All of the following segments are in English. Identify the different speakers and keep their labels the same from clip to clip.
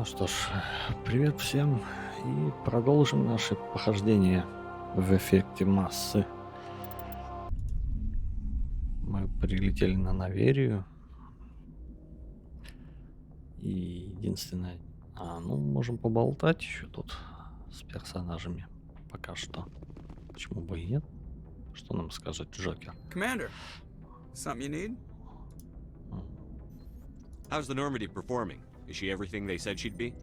Speaker 1: Ну что ж, привет всем и продолжим наше похождение в эффекте массы. Мы прилетели на Наверию. И единственное... можем поболтать еще тут с персонажами. Пока что. Почему бы и нет? Что нам скажет Джокер?
Speaker 2: Commander, something you need?
Speaker 3: How's the Normandy performing? Is she everything they said she'd be?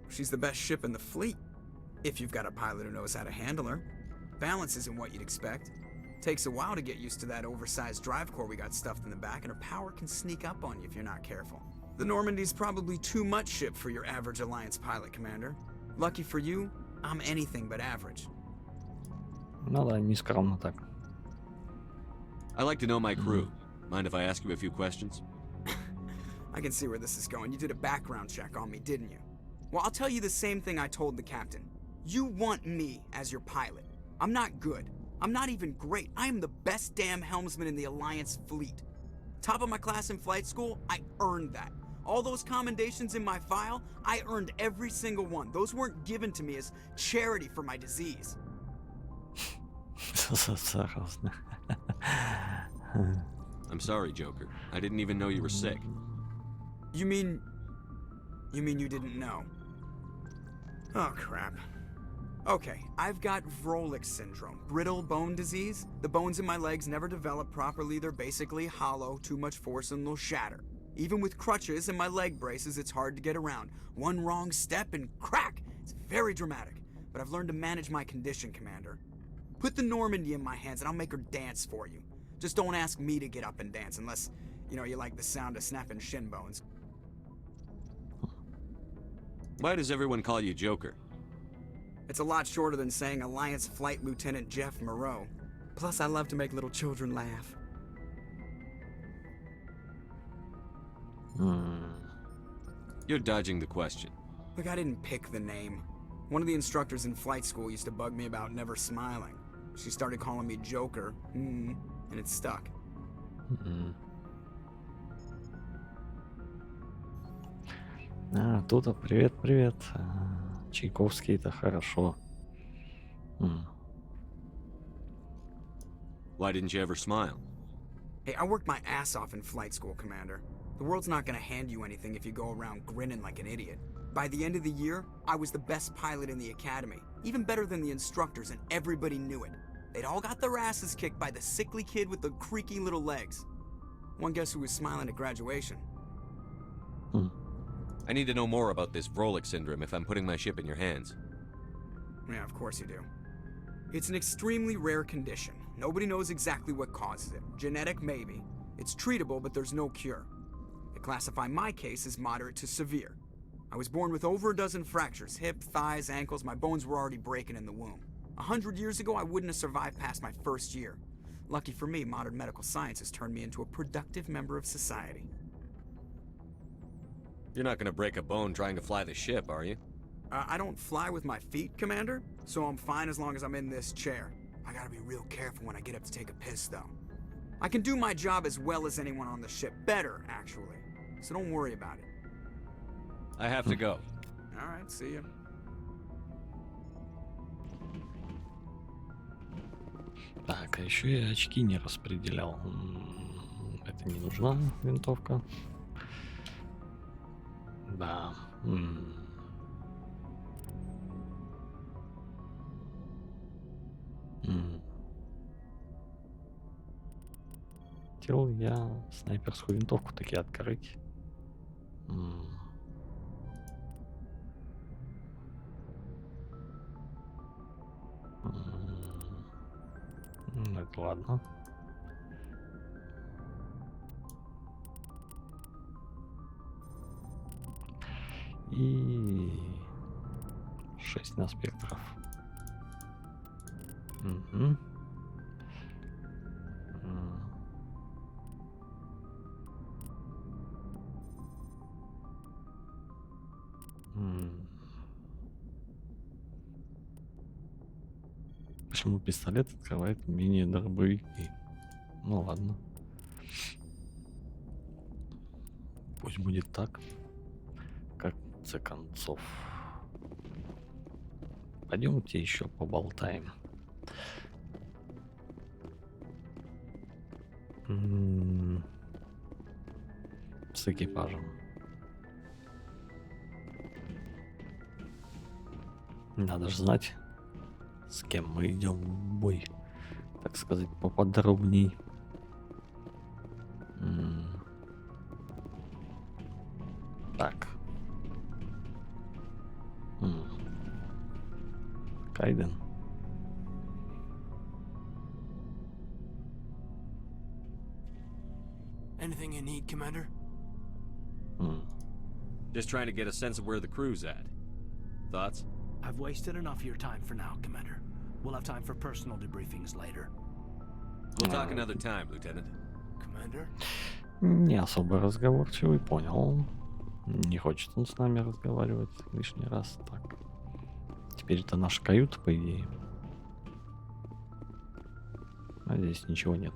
Speaker 2: She's the best ship in the fleet. If you've got a pilot who knows how to handle her. Balance isn't what you'd expect. Takes a while to get used to that oversized drive core we got stuffed in the back, and her power can sneak up on you if you're not careful. The Normandy's probably too much ship for your average Alliance pilot, Commander. Lucky for you, I'm anything but average.
Speaker 1: Ну да, нескромно так.
Speaker 3: I like to know my crew. Mind if I ask you a few questions?
Speaker 2: I can see where this is going. You did a background check on me, didn't you? Well, I'll tell you the same thing I told the captain. You want me as your pilot. I'm not good. I'm not even great. I am the best damn helmsman in the Alliance fleet. Top of my class in flight school, I earned that. All those commendations in my file, I earned every single one. Those weren't given to me as charity for my disease.
Speaker 3: I'm sorry, Joker. I didn't even know you were sick.
Speaker 2: You mean you didn't know? Oh, crap. Okay, I've got Vrolik syndrome, brittle bone disease. The bones in my legs never develop properly. They're basically hollow, too much force and they'll shatter. Even with crutches and my leg braces, it's hard to get around. One wrong step and crack! It's very dramatic, but I've learned to manage my condition, Commander. Put the Normandy in my hands and I'll make her dance for you. Just don't ask me to get up and dance unless, you like the sound of snapping shin bones.
Speaker 3: Why does everyone call you Joker?
Speaker 2: It's a lot shorter than saying Alliance Flight Lieutenant Jeff Moreau. Plus, I love to make little children laugh.
Speaker 3: You're dodging the question.
Speaker 2: Look, I didn't pick the name. One of the instructors in flight school used to bug me about never smiling. She started calling me Joker, and it stuck.
Speaker 1: Тут привет. Чайковский, это хорошо.
Speaker 3: Why didn't you ever smile?
Speaker 2: Hey, I worked my ass off in flight school, Commander. The world's not gonna hand you anything if you go around grinning like an idiot. By the end of the year, I was the best pilot in the academy, even better than the instructors, and everybody knew it. They'd all got their asses kicked by the sickly kid with the creaky little legs. One guess who was smiling at graduation?
Speaker 3: I need to know more about this Vrolik syndrome if I'm putting my ship in your hands.
Speaker 2: Yeah, of course you do. It's an extremely rare condition. Nobody knows exactly what causes it. Genetic, maybe. It's treatable, but there's no cure. They classify my case as moderate to severe. I was born with over a dozen fractures, hip, thighs, ankles. My bones were already breaking in the womb. 100 years ago, I wouldn't have survived past my first year. Lucky for me, modern medical science has turned me into a productive member of society.
Speaker 3: You're not gonna break a bone trying to fly the ship, are you?
Speaker 2: I don't fly with my feet, Commander, so I'm fine as long as I'm in this chair. I gotta be real careful when I get up to take a piss, though. I can do my job as well as anyone on the ship. Better, actually. So don't worry about it.
Speaker 3: I have to go.
Speaker 2: Alright, see ya.
Speaker 1: Так, а еще я очки не распределял. Это не нужна винтовка. Да. Хотел я снайперскую винтовку таки открыть. Это ладно. И 6 на спектров. Почему пистолет открывает менее дробовики? Ну ладно. Пусть будет так. Как конце концов. Пойдемте еще поболтаем. С экипажем. Надо же знать, с кем мы идем в бой, так сказать, поподробней. Так. Кайден.
Speaker 4: Anything you need, Commander?
Speaker 3: Just trying to get a sense of where the crew's at. Thoughts?
Speaker 4: I've wasted enough of your time for now, Commander. We'll have time for personal debriefings later.
Speaker 3: We'll talk another time, Lieutenant.
Speaker 4: Commander?
Speaker 1: Не особо разговорчивый, понял. Не хочет он с нами разговаривать лишний раз. Так. Теперь это наша каюта, по идее. А здесь ничего нет.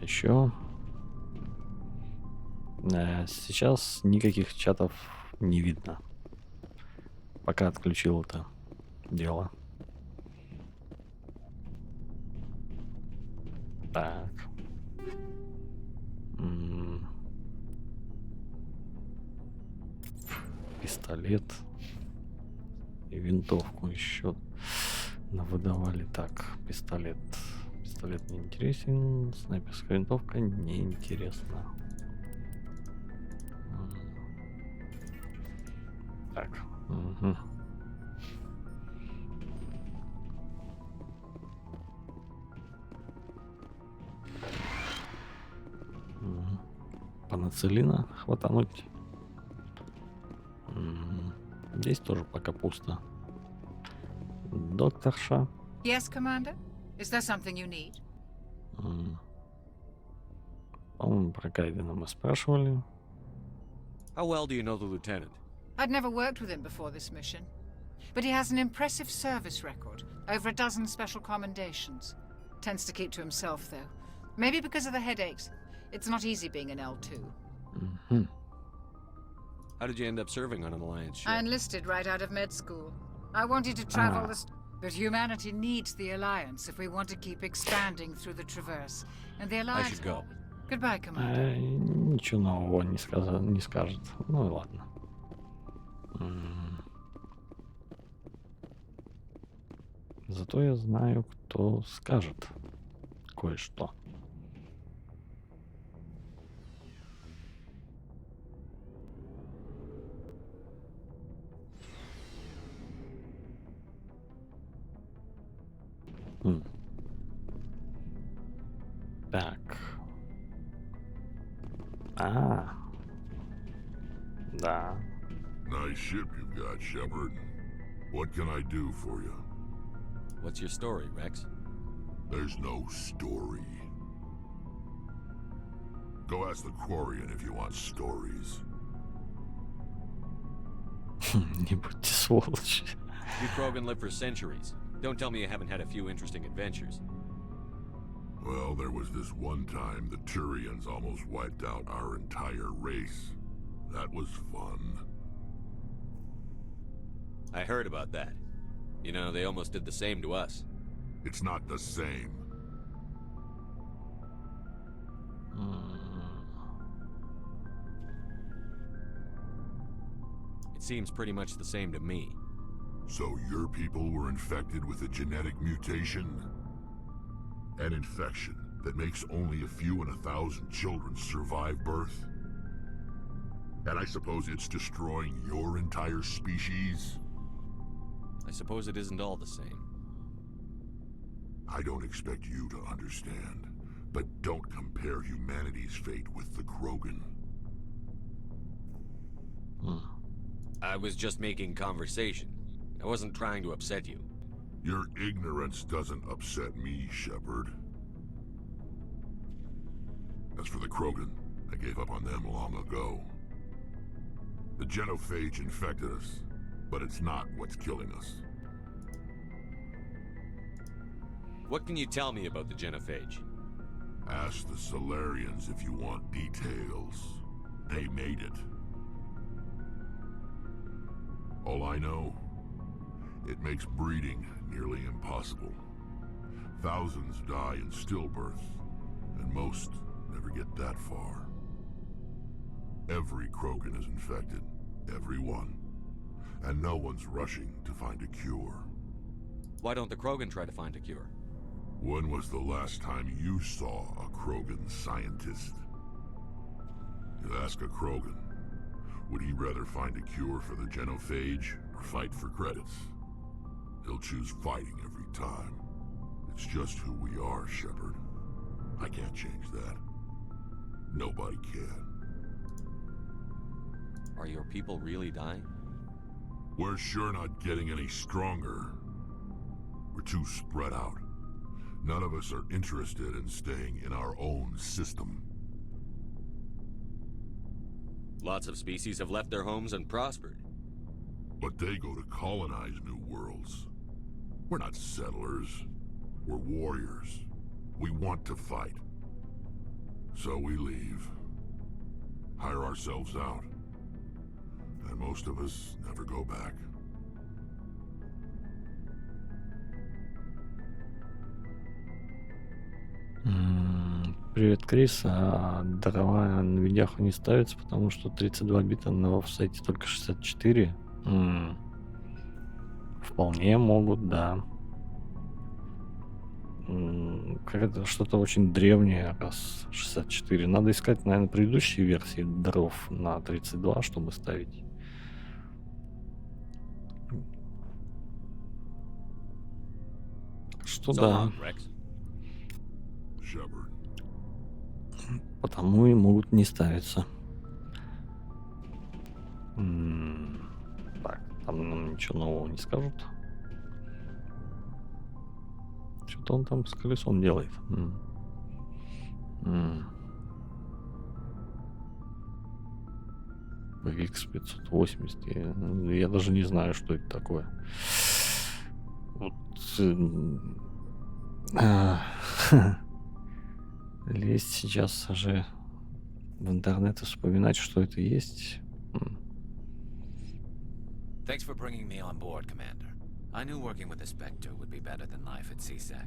Speaker 1: Еще. Сейчас никаких чатов не видно. Пока отключил это дело. Так. Пистолет. И винтовку еще навыдавали. Так, пистолет. Пистолет не интересен. Снайперская винтовка не интересна. Так. Панацелина хватануть. Здесь тоже пока пусто. Докторша.
Speaker 5: Yes, Commander? Is there something you need?
Speaker 1: По-моему, про Кайдена мы спрашивали.
Speaker 3: How well do you know the Lieutenant?
Speaker 5: I'd never worked with him before this mission, but he has an impressive service record, over a dozen special commendations. Tends to keep to himself, though. Maybe because of the headaches. It's not easy being an L2.
Speaker 3: How did you end up serving on an Alliance ship?
Speaker 5: I enlisted right out of med school. I wanted to travel but humanity needs the Alliance if we want to keep expanding through the Traverse. And the Alliance...
Speaker 3: I should go.
Speaker 5: Goodbye, Commander.
Speaker 1: Ничего нового не скажет. Ну и ладно. Зато я знаю, кто скажет кое-что. Так. Да.
Speaker 6: Nice ship you've got, Shepard. What can I do for you?
Speaker 3: What's your story, Rex?
Speaker 6: There's no story. Go ask the Quarian if you want stories.
Speaker 1: Не будьте сволочи.
Speaker 3: You Krogan lived for centuries. Don't tell me you haven't had a few interesting adventures.
Speaker 6: Well, there was this one time the Turians almost wiped out our entire race. That was fun.
Speaker 3: I heard about that. You know, they almost did the same to us.
Speaker 6: It's not the same.
Speaker 3: It seems pretty much the same to me.
Speaker 6: So your people were infected with a genetic mutation? An infection that makes only a few in 1,000 children survive birth? And I suppose it's destroying your entire species?
Speaker 3: I suppose it isn't all the same.
Speaker 6: I don't expect you to understand, but don't compare humanity's fate with the Krogan.
Speaker 3: I was just making conversation. I wasn't trying to upset you.
Speaker 6: Your ignorance doesn't upset me, Shepard. As for the Krogan, I gave up on them long ago. The genophage infected us, but it's not what's killing us.
Speaker 3: What can you tell me about the genophage?
Speaker 6: Ask the Solarians if you want details. They made it. All I know, it makes breeding nearly impossible. Thousands die in stillbirth, and most never get that far. Every Krogan is infected, every one. And no one's rushing to find a cure.
Speaker 3: Why don't the Krogan try to find a cure?
Speaker 6: When was the last time you saw a Krogan scientist? You ask a Krogan, would he rather find a cure for the genophage or fight for credits? He'll choose fighting every time. It's just who we are, Shepard. I can't change that. Nobody can.
Speaker 3: Are your people really dying?
Speaker 6: We're sure not getting any stronger. We're too spread out. None of us are interested in staying in our own system.
Speaker 3: Lots of species have left their homes and prospered.
Speaker 6: But they go to colonize new worlds. We're not settlers. We're warriors. We want to fight. So we leave. Hire ourselves out. And most of us never go back.
Speaker 1: Привет, Крис. А дрова на видяху не ставится, потому что 32 бита на офсете только 64. Вполне могут, да. Какое-то что-то очень древнее, раз 64. Надо искать, наверное, предыдущие версии дров на 32, чтобы ставить. Что
Speaker 3: So
Speaker 1: да.
Speaker 3: long, Rex.
Speaker 6: Shepard.
Speaker 1: Потому и могут не ставиться. Так, там нам ничего нового не скажут. Что-то он там с колесом делает. VX 580. Я даже не знаю, что это такое. Вот, лезть сейчас же в интернет и вспоминать, что это есть.
Speaker 7: Thanks for bringing me on board, Commander. I knew working with the Spectre would be better than life at CSEC.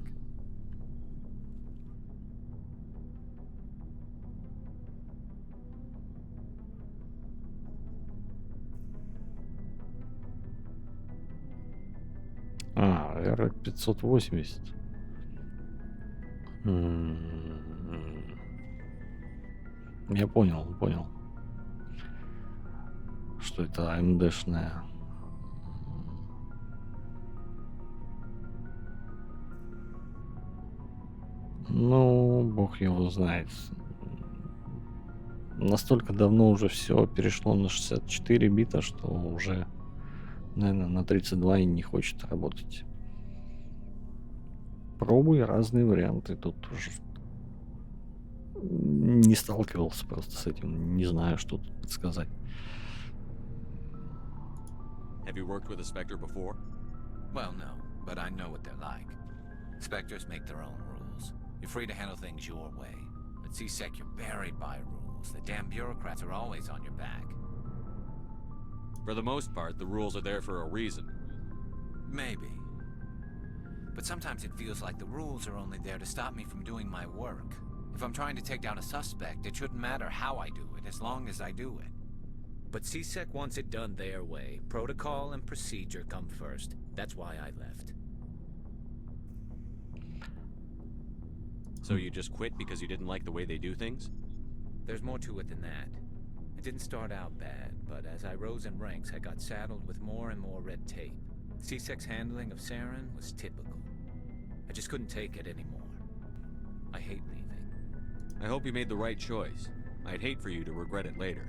Speaker 1: RX 580. Я понял. Что это AMD-шная. Ну, бог его знает. Настолько давно уже все перешло на 64 бита, что уже, наверное, на 32 и не хочет работать. Пробуй разные варианты. Тут уже не сталкивался просто с этим. Не знаю, что тут сказать.
Speaker 3: Have you worked with a Spectre before?
Speaker 7: Well, no, but I know what they're like. Spectres make their own rules. You're free to handle things your way. At CSEC, you're buried by rules. The damn bureaucrats are always on your back.
Speaker 3: For the most part, the rules are there for a reason.
Speaker 7: Maybe. But sometimes it feels like the rules are only there to stop me from doing my work. If I'm trying to take down a suspect, it shouldn't matter how I do it, as long as I do it.
Speaker 8: But CSEC wants it done their way. Protocol and procedure come first. That's why I left.
Speaker 3: So you just quit because you didn't like the way they do things?
Speaker 8: There's more to it than that. It didn't start out bad, but as I rose in ranks, I got saddled with more and more red tape. CSEC's handling of Saren was typical. I just couldn't take it anymore. I hate leaving.
Speaker 3: I hope you made the right choice. I'd hate for you to regret it later.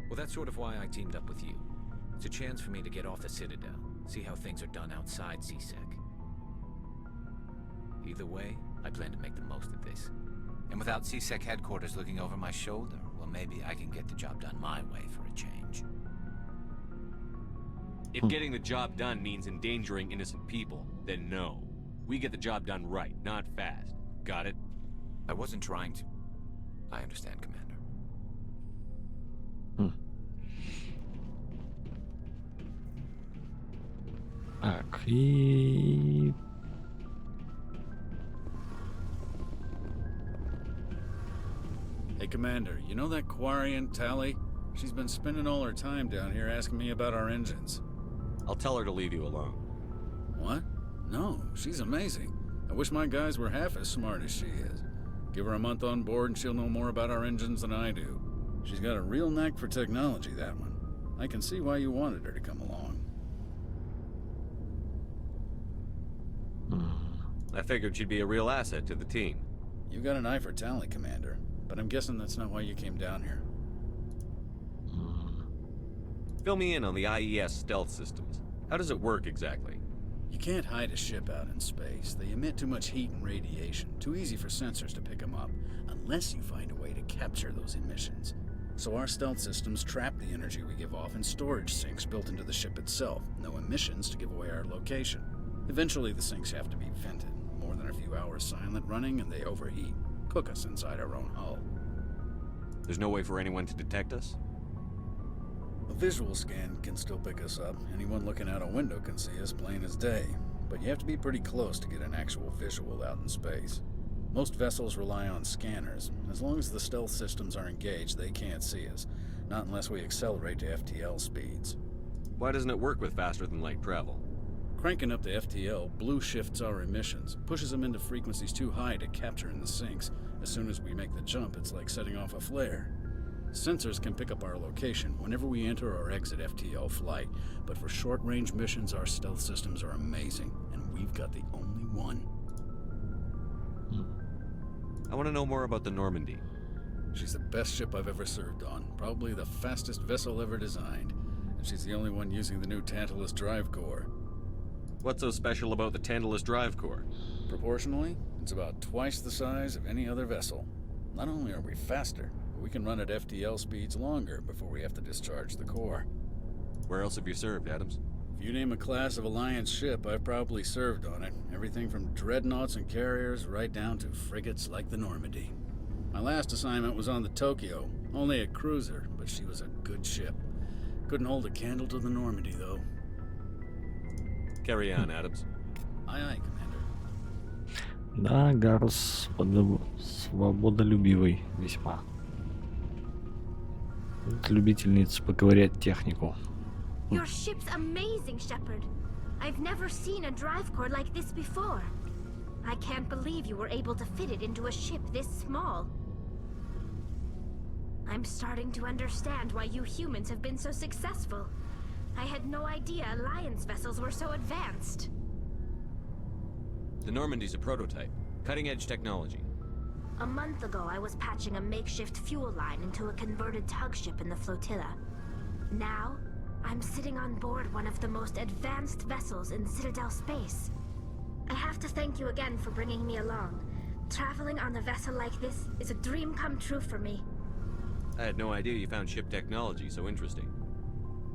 Speaker 8: Well, that's sort of why I teamed up with you. It's a chance for me to get off the Citadel, see how things are done outside CSEC. Either way, I plan to make the most of this.
Speaker 7: And without CSEC headquarters looking over my shoulder, well, maybe I can get the job done my way for a change.
Speaker 3: If getting the job done means endangering innocent people, then no. We get the job done right, not fast. Got it?
Speaker 7: I wasn't trying to... I understand, Commander.
Speaker 1: Так, и...
Speaker 9: Hey, Commander, you know that Quarian, Tally? She's been spending all her time down here asking me about our engines.
Speaker 3: I'll tell her to leave you alone.
Speaker 9: What? No, she's amazing. I wish my guys were half as smart as she is. Give her a month on board and she'll know more about our engines than I do. She's got a real knack for technology, that one. I can see why you wanted her to come along.
Speaker 3: I figured she'd be a real asset to the team.
Speaker 9: You got an eye for Tally, Commander, but I'm guessing that's not why you came down here.
Speaker 3: Fill me in on the IES stealth systems. How does it work exactly?
Speaker 9: You can't hide a ship out in space. They emit too much heat and radiation. Too easy for sensors to pick them up, unless you find a way to capture those emissions. So our stealth systems trap the energy we give off in storage sinks built into the ship itself. No emissions to give away our location. Eventually the sinks have to be vented. More than a few hours silent running and they overheat. Cook us inside our own hull.
Speaker 3: There's no way for anyone to detect us?
Speaker 9: A visual scan can still pick us up. Anyone looking out a window can see us plain as day. But you have to be pretty close to get an actual visual out in space. Most vessels rely on scanners. As long as the stealth systems are engaged, they can't see us. Not unless we accelerate to FTL speeds.
Speaker 3: Why doesn't it work with faster than light travel?
Speaker 9: Cranking up to FTL blue shifts our emissions, pushes them into frequencies too high to capture in the sinks. As soon as we make the jump, it's like setting off a flare. Sensors can pick up our location whenever we enter or exit FTL flight, but for short-range missions, our stealth systems are amazing, and we've got the only one.
Speaker 3: I want to know more about the Normandy.
Speaker 9: She's the best ship I've ever served on, probably the fastest vessel ever designed, and she's the only one using the new Tantalus drive core.
Speaker 3: What's so special about the Tantalus drive core?
Speaker 9: Proportionally, it's about twice the size of any other vessel. Not only are we faster, but we can run at FTL speeds longer before we have to discharge the core.
Speaker 3: Where else have you served, Adams?
Speaker 9: If you name a class of Alliance ship, I've probably served on it. Everything from dreadnoughts and carriers right down to frigates like the Normandy. My last assignment was on the Tokyo, only a cruiser, but she was a good ship. Couldn't hold a candle to the Normandy, though.
Speaker 3: Carry on, Adams.
Speaker 9: Aye, aye, Commander.
Speaker 1: Да, Гарс свободолюбивый весьма. Любительница поковырять технику.
Speaker 10: Your ship's amazing, Shepard. I've never seen a drive core like this before. I can't believe you were able to fit it into a ship this small. I'm starting to understand why you humans have been so successful. I had no idea Alliance vessels were so advanced.
Speaker 3: The Normandy's a prototype. Cutting-edge technology.
Speaker 10: A month ago, I was patching a makeshift fuel line into a converted tug ship in the flotilla. Now, I'm sitting on board one of the most advanced vessels in Citadel space. I have to thank you again for bringing me along. Traveling on a vessel like this is a dream come true for me.
Speaker 3: I had no idea you found ship technology so interesting.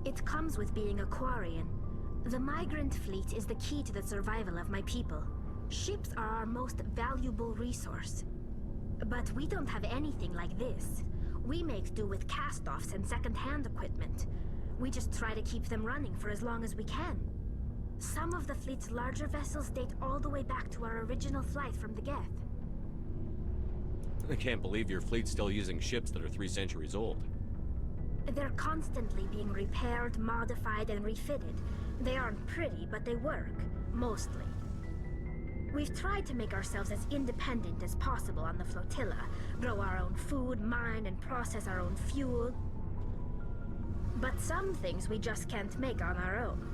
Speaker 10: It comes with being a Quarian. The migrant fleet is the key to the survival of my people. Ships are our most valuable resource. But we don't have anything like this. We make do with cast-offs and second-hand equipment. We just try to keep them running for as long as we can. Some of the fleet's larger vessels date all the way back to our original flight from the Geth.
Speaker 3: I can't believe your fleet's still using ships that are 3 centuries old.
Speaker 10: They're constantly being repaired, modified, and refitted. They aren't pretty, but they work. Mostly. We've tried to make ourselves as independent as possible on the flotilla. Grow our own food, mine, and process our own fuel. But some things we just can't make on our own.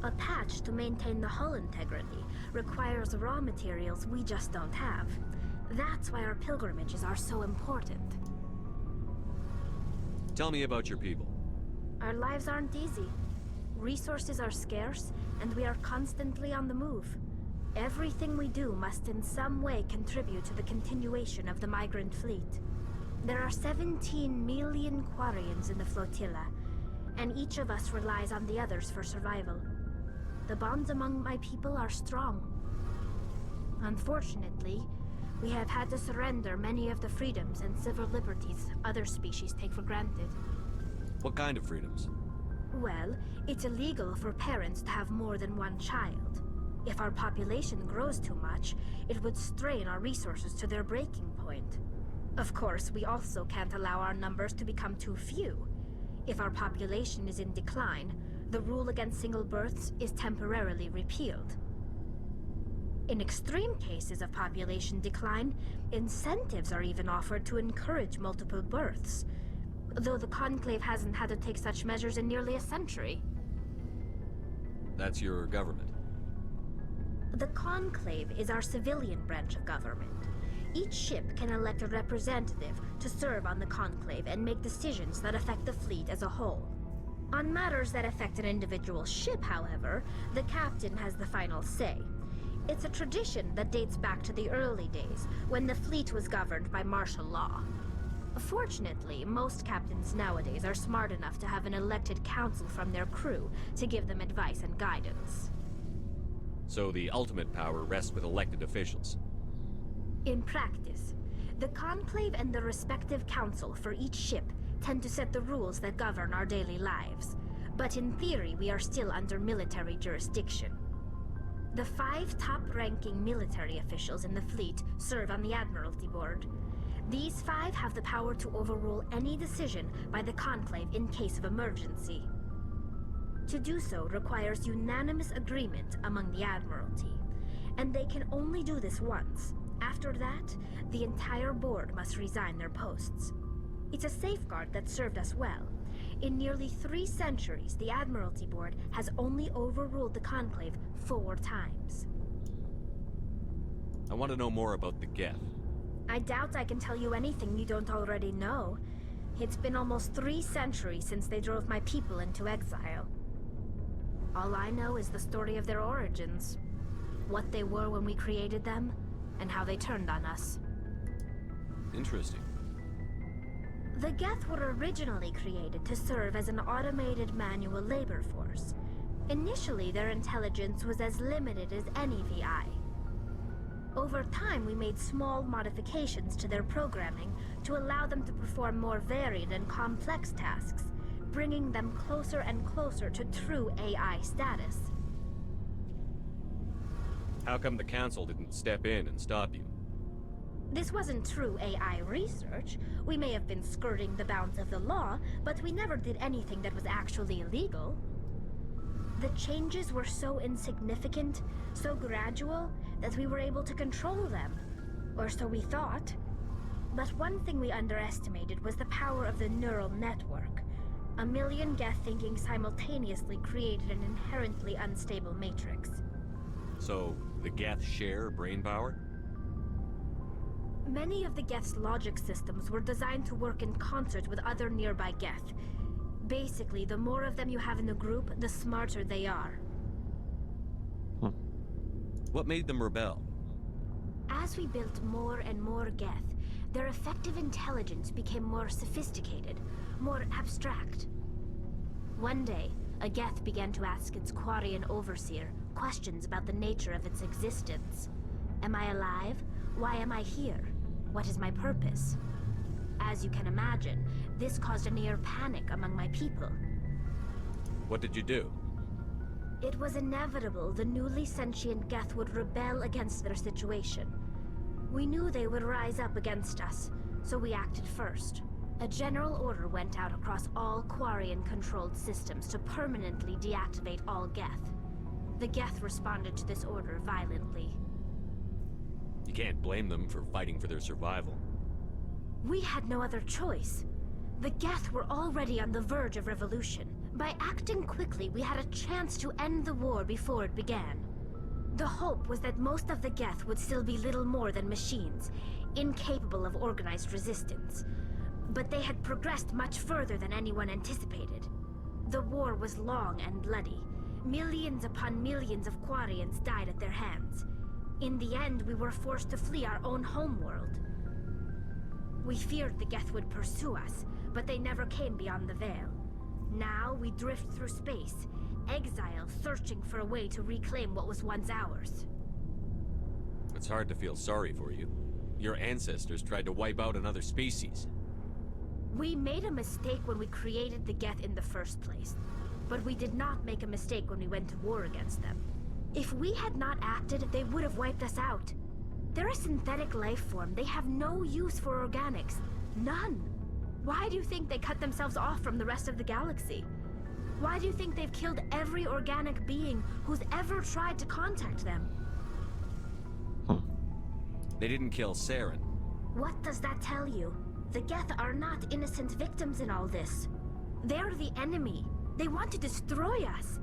Speaker 10: A patch to maintain the hull integrity requires raw materials we just don't have. That's why our pilgrimages are so important.
Speaker 3: Tell me about your people.
Speaker 10: Our lives aren't easy. Resources are scarce, and we are constantly on the move. Everything we do must in some way contribute to the continuation of the migrant fleet. There are 17 million Quarians in the flotilla, and each of us relies on the others for survival. The bonds among my people are strong. Unfortunately, We have had to surrender many of the freedoms and civil liberties other species take for granted.
Speaker 3: What kind of freedoms?
Speaker 10: Well, it's illegal for parents to have more than one child. If our population grows too much, it would strain our resources to their breaking point. Of course, we also can't allow our numbers to become too few. If our population is in decline, the rule against single births is temporarily repealed. In extreme cases of population decline, incentives are even offered to encourage multiple births, though the Conclave hasn't had to take such measures in nearly a century.
Speaker 3: That's your government.
Speaker 10: The Conclave is our civilian branch of government. Each ship can elect a representative to serve on the Conclave and make decisions that affect the fleet as a whole. On matters that affect an individual ship, however, the captain has the final say. It's a tradition that dates back to the early days, when the fleet was governed by martial law. Fortunately, most captains nowadays are smart enough to have an elected council from their crew to give them advice and guidance.
Speaker 3: So the ultimate power rests with elected officials.
Speaker 10: In practice, the Conclave and the respective council for each ship tend to set the rules that govern our daily lives. But in theory, we are still under military jurisdiction. The 5 top-ranking military officials in the fleet serve on the Admiralty Board. These 5 have the power to overrule any decision by the Conclave in case of emergency. To do so requires unanimous agreement among the Admiralty, and they can only do this once. After that, the entire board must resign their posts. It's a safeguard that served us well. In nearly 3 centuries, the Admiralty Board has only overruled the Conclave 4 times.
Speaker 3: I want to know more about the Geth.
Speaker 10: I doubt I can tell you anything you don't already know. It's been almost 3 centuries since they drove my people into exile. All I know is the story of their origins, what they were when we created them, and how they turned on us.
Speaker 3: Interesting.
Speaker 10: The Geth were originally created to serve as an automated manual labor force. Initially, their intelligence was as limited as any VI. Over time, we made small modifications to their programming to allow them to perform more varied and complex tasks, bringing them closer and closer to true AI status.
Speaker 3: How come the Council didn't step in and stop you?
Speaker 10: This wasn't true AI research. We may have been skirting the bounds of the law, but we never did anything that was actually illegal. The changes were so insignificant, so gradual, that we were able to control them. Or so we thought. But one thing we underestimated was the power of the neural network. A million Geth thinking simultaneously created an inherently unstable matrix.
Speaker 3: So, the Geth share brain power?
Speaker 10: Many of the Geth's logic systems were designed to work in concert with other nearby Geth. Basically, the more of them you have in the group, the smarter they are.
Speaker 3: What made them rebel?
Speaker 10: As we built more and more Geth, their effective intelligence became more sophisticated, more abstract. One day, a Geth began to ask its Quarian overseer questions about the nature of its existence. Am I alive? Why am I here? What is my purpose? As you can imagine, this caused a near panic among my people.
Speaker 3: What did you do?
Speaker 10: It was inevitable the newly sentient Geth would rebel against their situation. We knew they would rise up against us, so we acted first. A general order went out across all Quarian-controlled systems to permanently deactivate all Geth. The Geth responded to this order violently.
Speaker 3: You can't blame them for fighting for their survival.
Speaker 10: We had no other choice. The Geth were already on the verge of revolution. By acting quickly, we had a chance to end the war before it began. The hope was that most of the Geth would still be little more than machines, incapable of organized resistance. But they had progressed much further than anyone anticipated. The war was long and bloody. Millions upon millions of Quarians died at their hands. In the end, we were forced to flee our own homeworld. We feared the Geth would pursue us, but they never came beyond the Veil. Now we drift through space, exile, searching for a way to reclaim what was once ours.
Speaker 3: It's hard to feel sorry for you. Your ancestors tried to wipe out another species.
Speaker 10: We made a mistake when we created the Geth in the first place. But we did not make a mistake when we went to war against them. If we had not acted, they would have wiped us out. They're a synthetic life form. They have no use for organics. None. Why do you think they cut themselves off from the rest of the galaxy? Why do you think they've killed every organic being who's ever tried to contact them?
Speaker 3: They didn't kill Saren.
Speaker 10: What does that tell you? The Geth are not innocent victims in all this. They're the enemy. They want to destroy us.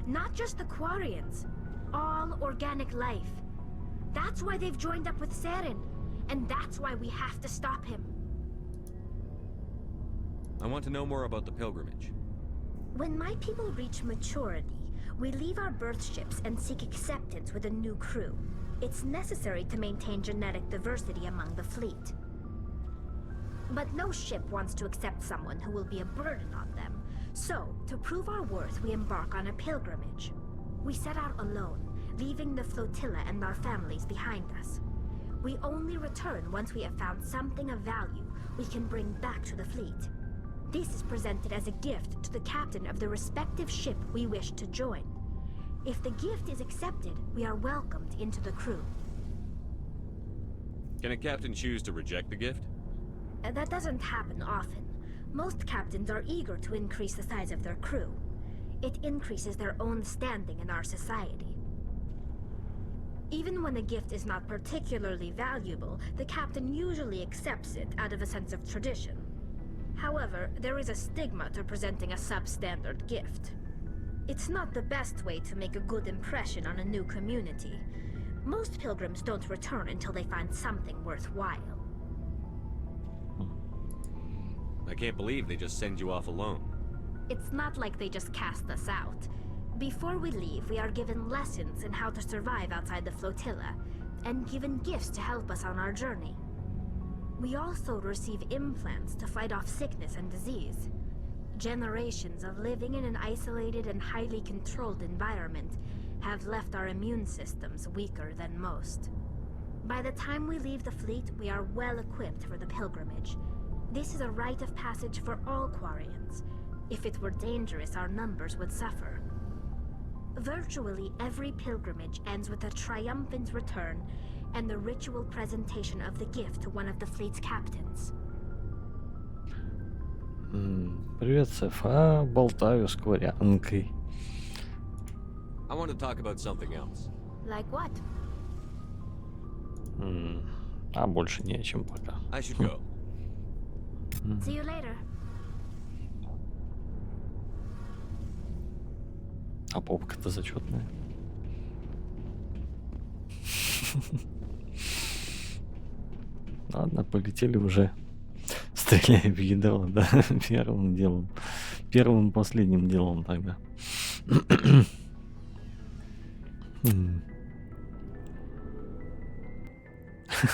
Speaker 10: Not just the Quarians. All organic life. That's why they've joined up with Saren. And that's why we have to stop him.
Speaker 3: I want to know more about the pilgrimage.
Speaker 10: When my people reach maturity, we leave our birth ships and seek acceptance with a new crew. It's necessary to maintain genetic diversity among the fleet. But no ship wants to accept someone who will be a burden on them. So, to prove our worth, we embark on a pilgrimage. We set out alone, leaving the flotilla and our families behind us. We only return once we have found something of value we can bring back to the fleet. This is presented as a gift to the captain of the respective ship we wish to join. If the gift is accepted, we are welcomed into the crew.
Speaker 3: Can a captain choose to reject the gift?
Speaker 10: That doesn't happen often. Most captains are eager to increase the size of their crew. It increases their own standing in our society. Even when a gift is not particularly valuable, the captain usually accepts it out of a sense of tradition. However, there is a stigma to presenting a substandard gift. It's not the best way to make a good impression on a new community. Most pilgrims don't return until they find something worthwhile.
Speaker 3: I can't believe they just send you off alone.
Speaker 10: It's not like they just cast us out. Before we leave, we are given lessons in how to survive outside the flotilla, and given gifts to help us on our journey. We also receive implants to fight off sickness and disease. Generations of living in an isolated and highly controlled environment have left our immune systems weaker than most. By the time we leave the fleet, we are well equipped for the pilgrimage. This is a rite of passage for all Quarians. If it were dangerous, our numbers would suffer. Virtually every pilgrimage ends with a triumphant return and the ritual presentation of the gift to one of the fleet's captains.
Speaker 1: Привет, Сеф. Болтаю с кварянкой.
Speaker 3: I want to talk about something else.
Speaker 10: Like what?
Speaker 1: А больше не о чем пока.
Speaker 3: I should go.
Speaker 10: See you later.
Speaker 1: А попка-то зачетная. Ладно, полетели уже. Стреляя в ядро, да, первым делом. Первым последним делом тогда.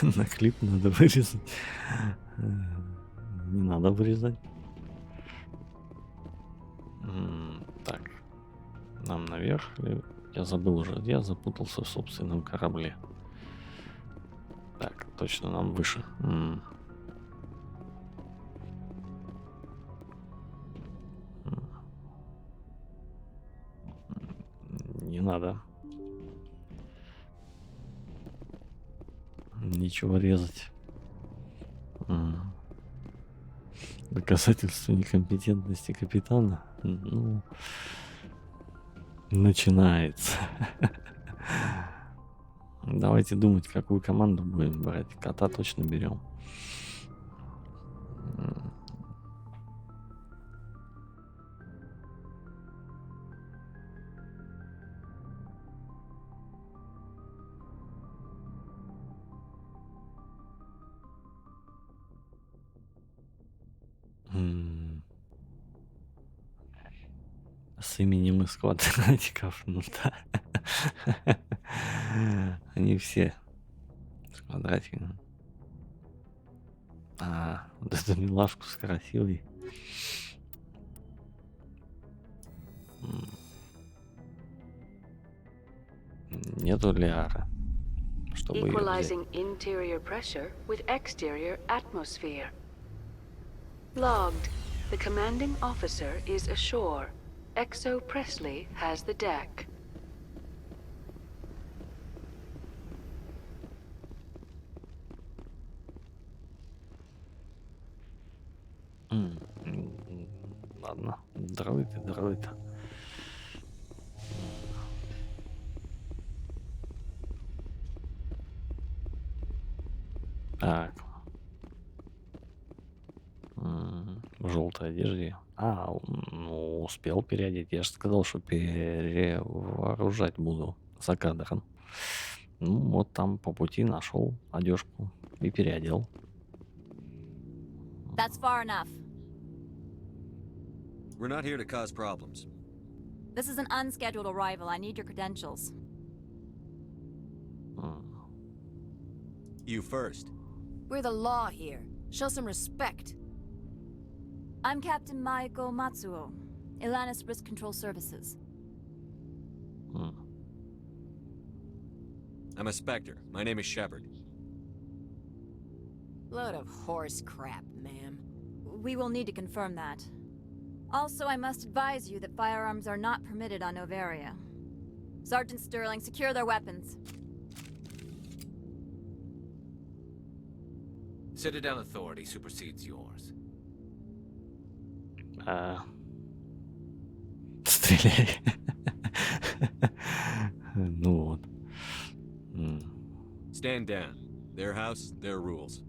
Speaker 1: На клип надо вырезать. Не надо вырезать. Так. Нам наверх. Я забыл уже. Я запутался в собственном корабле. Так, точно нам выше. Не надо. Ничего резать. Доказательство некомпетентности капитана. Ну, начинается. Давайте думать, какую команду будем брать. Кота точно берем. С именем из квадратиков, ну да. Они все с квадратиком. Вот эту милашку с красивой. Нету Лиара. чтобы её взять.
Speaker 11: Equalizing interior pressure with exterior atmosphere. Logged. The commanding officer is ashore. Exo Presley has the deck.
Speaker 1: Ладно, дроид и дроид. Так. В желтой одежде. Ну, успел переодеть. Я же сказал, что перевооружать буду за кадром. Ну, вот там по пути нашел одежку и переодел.
Speaker 12: That's far enough.
Speaker 3: We're not here to cause problems.
Speaker 12: This is an unscheduled arrival. I need your credentials.
Speaker 3: You first.
Speaker 13: We're the law here. Show some respect.
Speaker 12: I'm Captain Maiko Matsuo, Ilanis Risk Control Services.
Speaker 3: I'm a Spectre. My name is Shepard.
Speaker 13: Load of horse crap, ma'am.
Speaker 12: We will need to confirm that. Also, I must advise you that firearms are not permitted on Novaria. Sergeant Sterling, secure their weapons.
Speaker 7: Citadel authority supersedes yours.
Speaker 1: Стреляй. Ну вот.
Speaker 3: Stand down. Their house, their rules.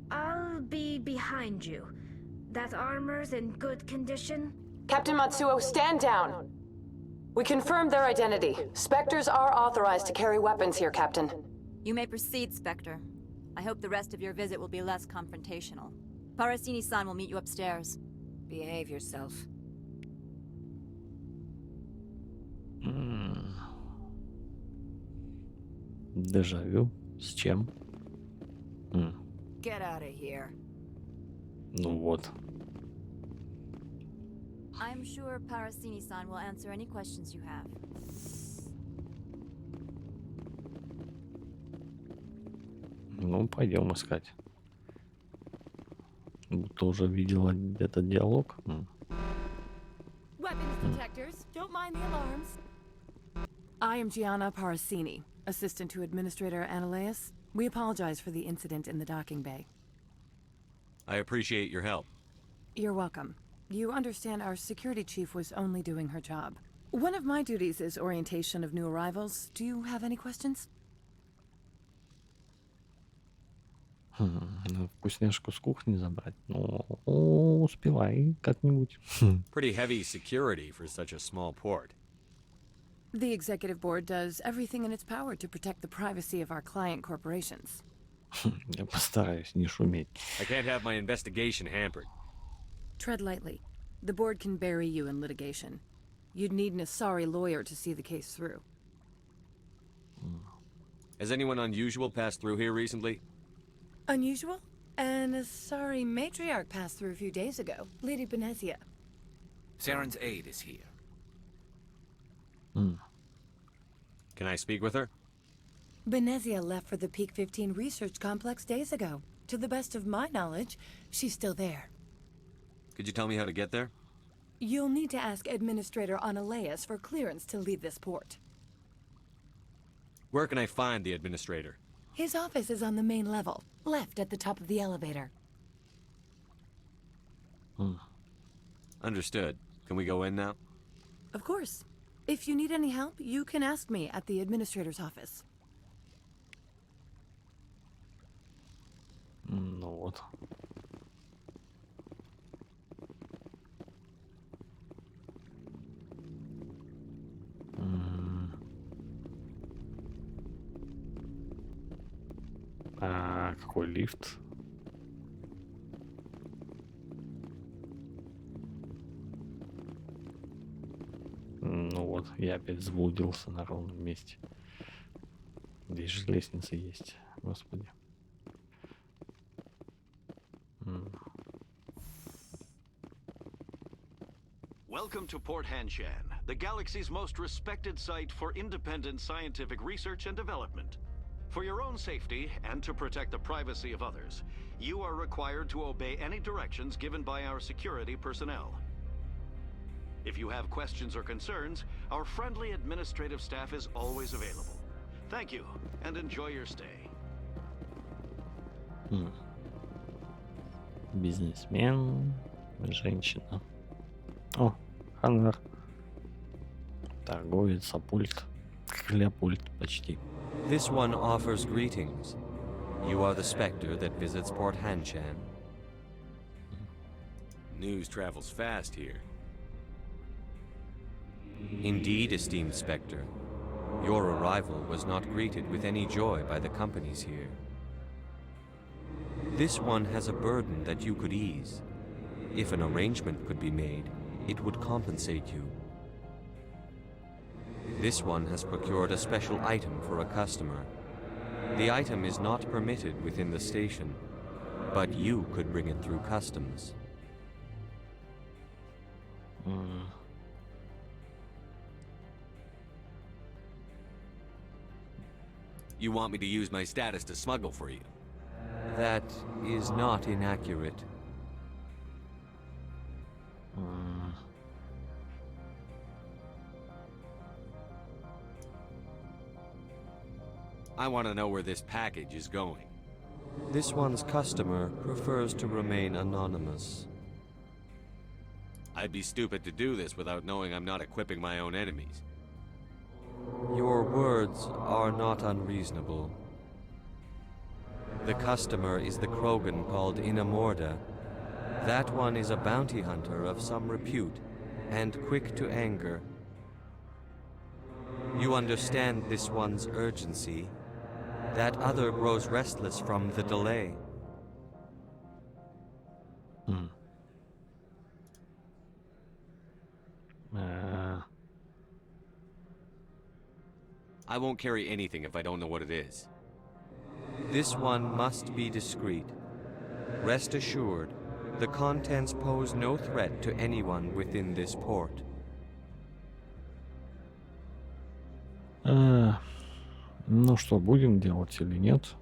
Speaker 10: I'll be behind you. That armor's in good condition?
Speaker 14: Captain Matsuo, stand down. We confirmed their identity. Spectres are authorized to carry weapons here, Captain.
Speaker 12: You may proceed, Spectre. I hope the rest of your visit will be less confrontational. Parasini-san will meet you upstairs.
Speaker 13: Behave yourself.
Speaker 1: Дежавю. С чем?
Speaker 13: Get out of here.
Speaker 1: Ну вот.
Speaker 12: I'm sure Parasini-san will answer any questions you have.
Speaker 1: Ну, пойдем искать. Будто уже видела этот диалог.
Speaker 13: Weapons detectors, don't mind the alarms. I am Gianna Parasini, assistant to Administrator Ananias. We apologize for the incident in the docking bay.
Speaker 3: I appreciate your help.
Speaker 13: You're welcome. You understand our security chief was only doing her job. One of my duties is orientation of new arrivals. Do you have any questions?
Speaker 1: Вкусняшку с кухни забрать. Ну, успевай как-нибудь.
Speaker 3: Pretty heavy security for such a small port.
Speaker 13: The executive board does everything in its power to protect the privacy of our client corporations.
Speaker 1: Я постараюсь не шуметь.
Speaker 3: I can't have my investigation hampered.
Speaker 13: Tread lightly. The board can bury you in litigation. You'd need an Asari lawyer to see the case through.
Speaker 3: Has anyone unusual passed through here recently?
Speaker 13: Unusual? An Asari matriarch passed through a few days ago. Lady Benezia.
Speaker 7: Saren's aide is here.
Speaker 3: Can I speak with her?
Speaker 13: Benezia left for the Peak 15 research complex days ago. To the best of my knowledge, she's still there.
Speaker 3: Could you tell me how to get there?
Speaker 13: You'll need to ask Administrator Ananias for clearance to leave this port.
Speaker 3: Where can I find the administrator?
Speaker 13: His office is on the main level, left at the top of the elevator.
Speaker 3: Understood. Can we go in now?
Speaker 13: Of course. If you need any help, you can ask me at the Administrator's office.
Speaker 1: Ну вот. Какой лифт? Ну вот, я опять заблудился на ровном месте. Здесь же лестница есть, господи.
Speaker 15: Welcome to Port Hanshan, the galaxy's most respected site for independent scientific research and development. For your own safety and to protect the privacy of others, you are required to obey any directions given by our security personnel. If you have questions or concerns, our friendly administrative staff is always available. Thank you, and enjoy your stay.
Speaker 1: Бизнесмен, женщина. О, Ханвер. Торговец, пульт. Хлеб-пульт почти.
Speaker 16: This one offers greetings. You are the specter that visits Port Hanshan.
Speaker 3: News travels fast here.
Speaker 16: Indeed, esteemed specter. Your arrival was not greeted with any joy by the companies here. This one has a burden that you could ease. If an arrangement could be made, it would compensate you. This one has procured a special item for a customer. The item is not permitted within the station, but you could bring it through customs.
Speaker 3: You want me to use my status to smuggle for you?
Speaker 16: That is not inaccurate.
Speaker 3: I want to know where this package is going.
Speaker 16: This one's customer prefers to remain anonymous.
Speaker 3: I'd be stupid to do this without knowing I'm not equipping my own enemies.
Speaker 16: Your words are not unreasonable. The customer is the Krogan called Inamorda. That one is a bounty hunter of some repute, and quick to anger. You understand this one's urgency. That other grows restless from the delay.
Speaker 3: I won't carry anything if I don't know what it is.
Speaker 16: This one must be discreet. Rest assured, the contents pose no threat to anyone within this port.
Speaker 1: Ну что, будем делать или нет?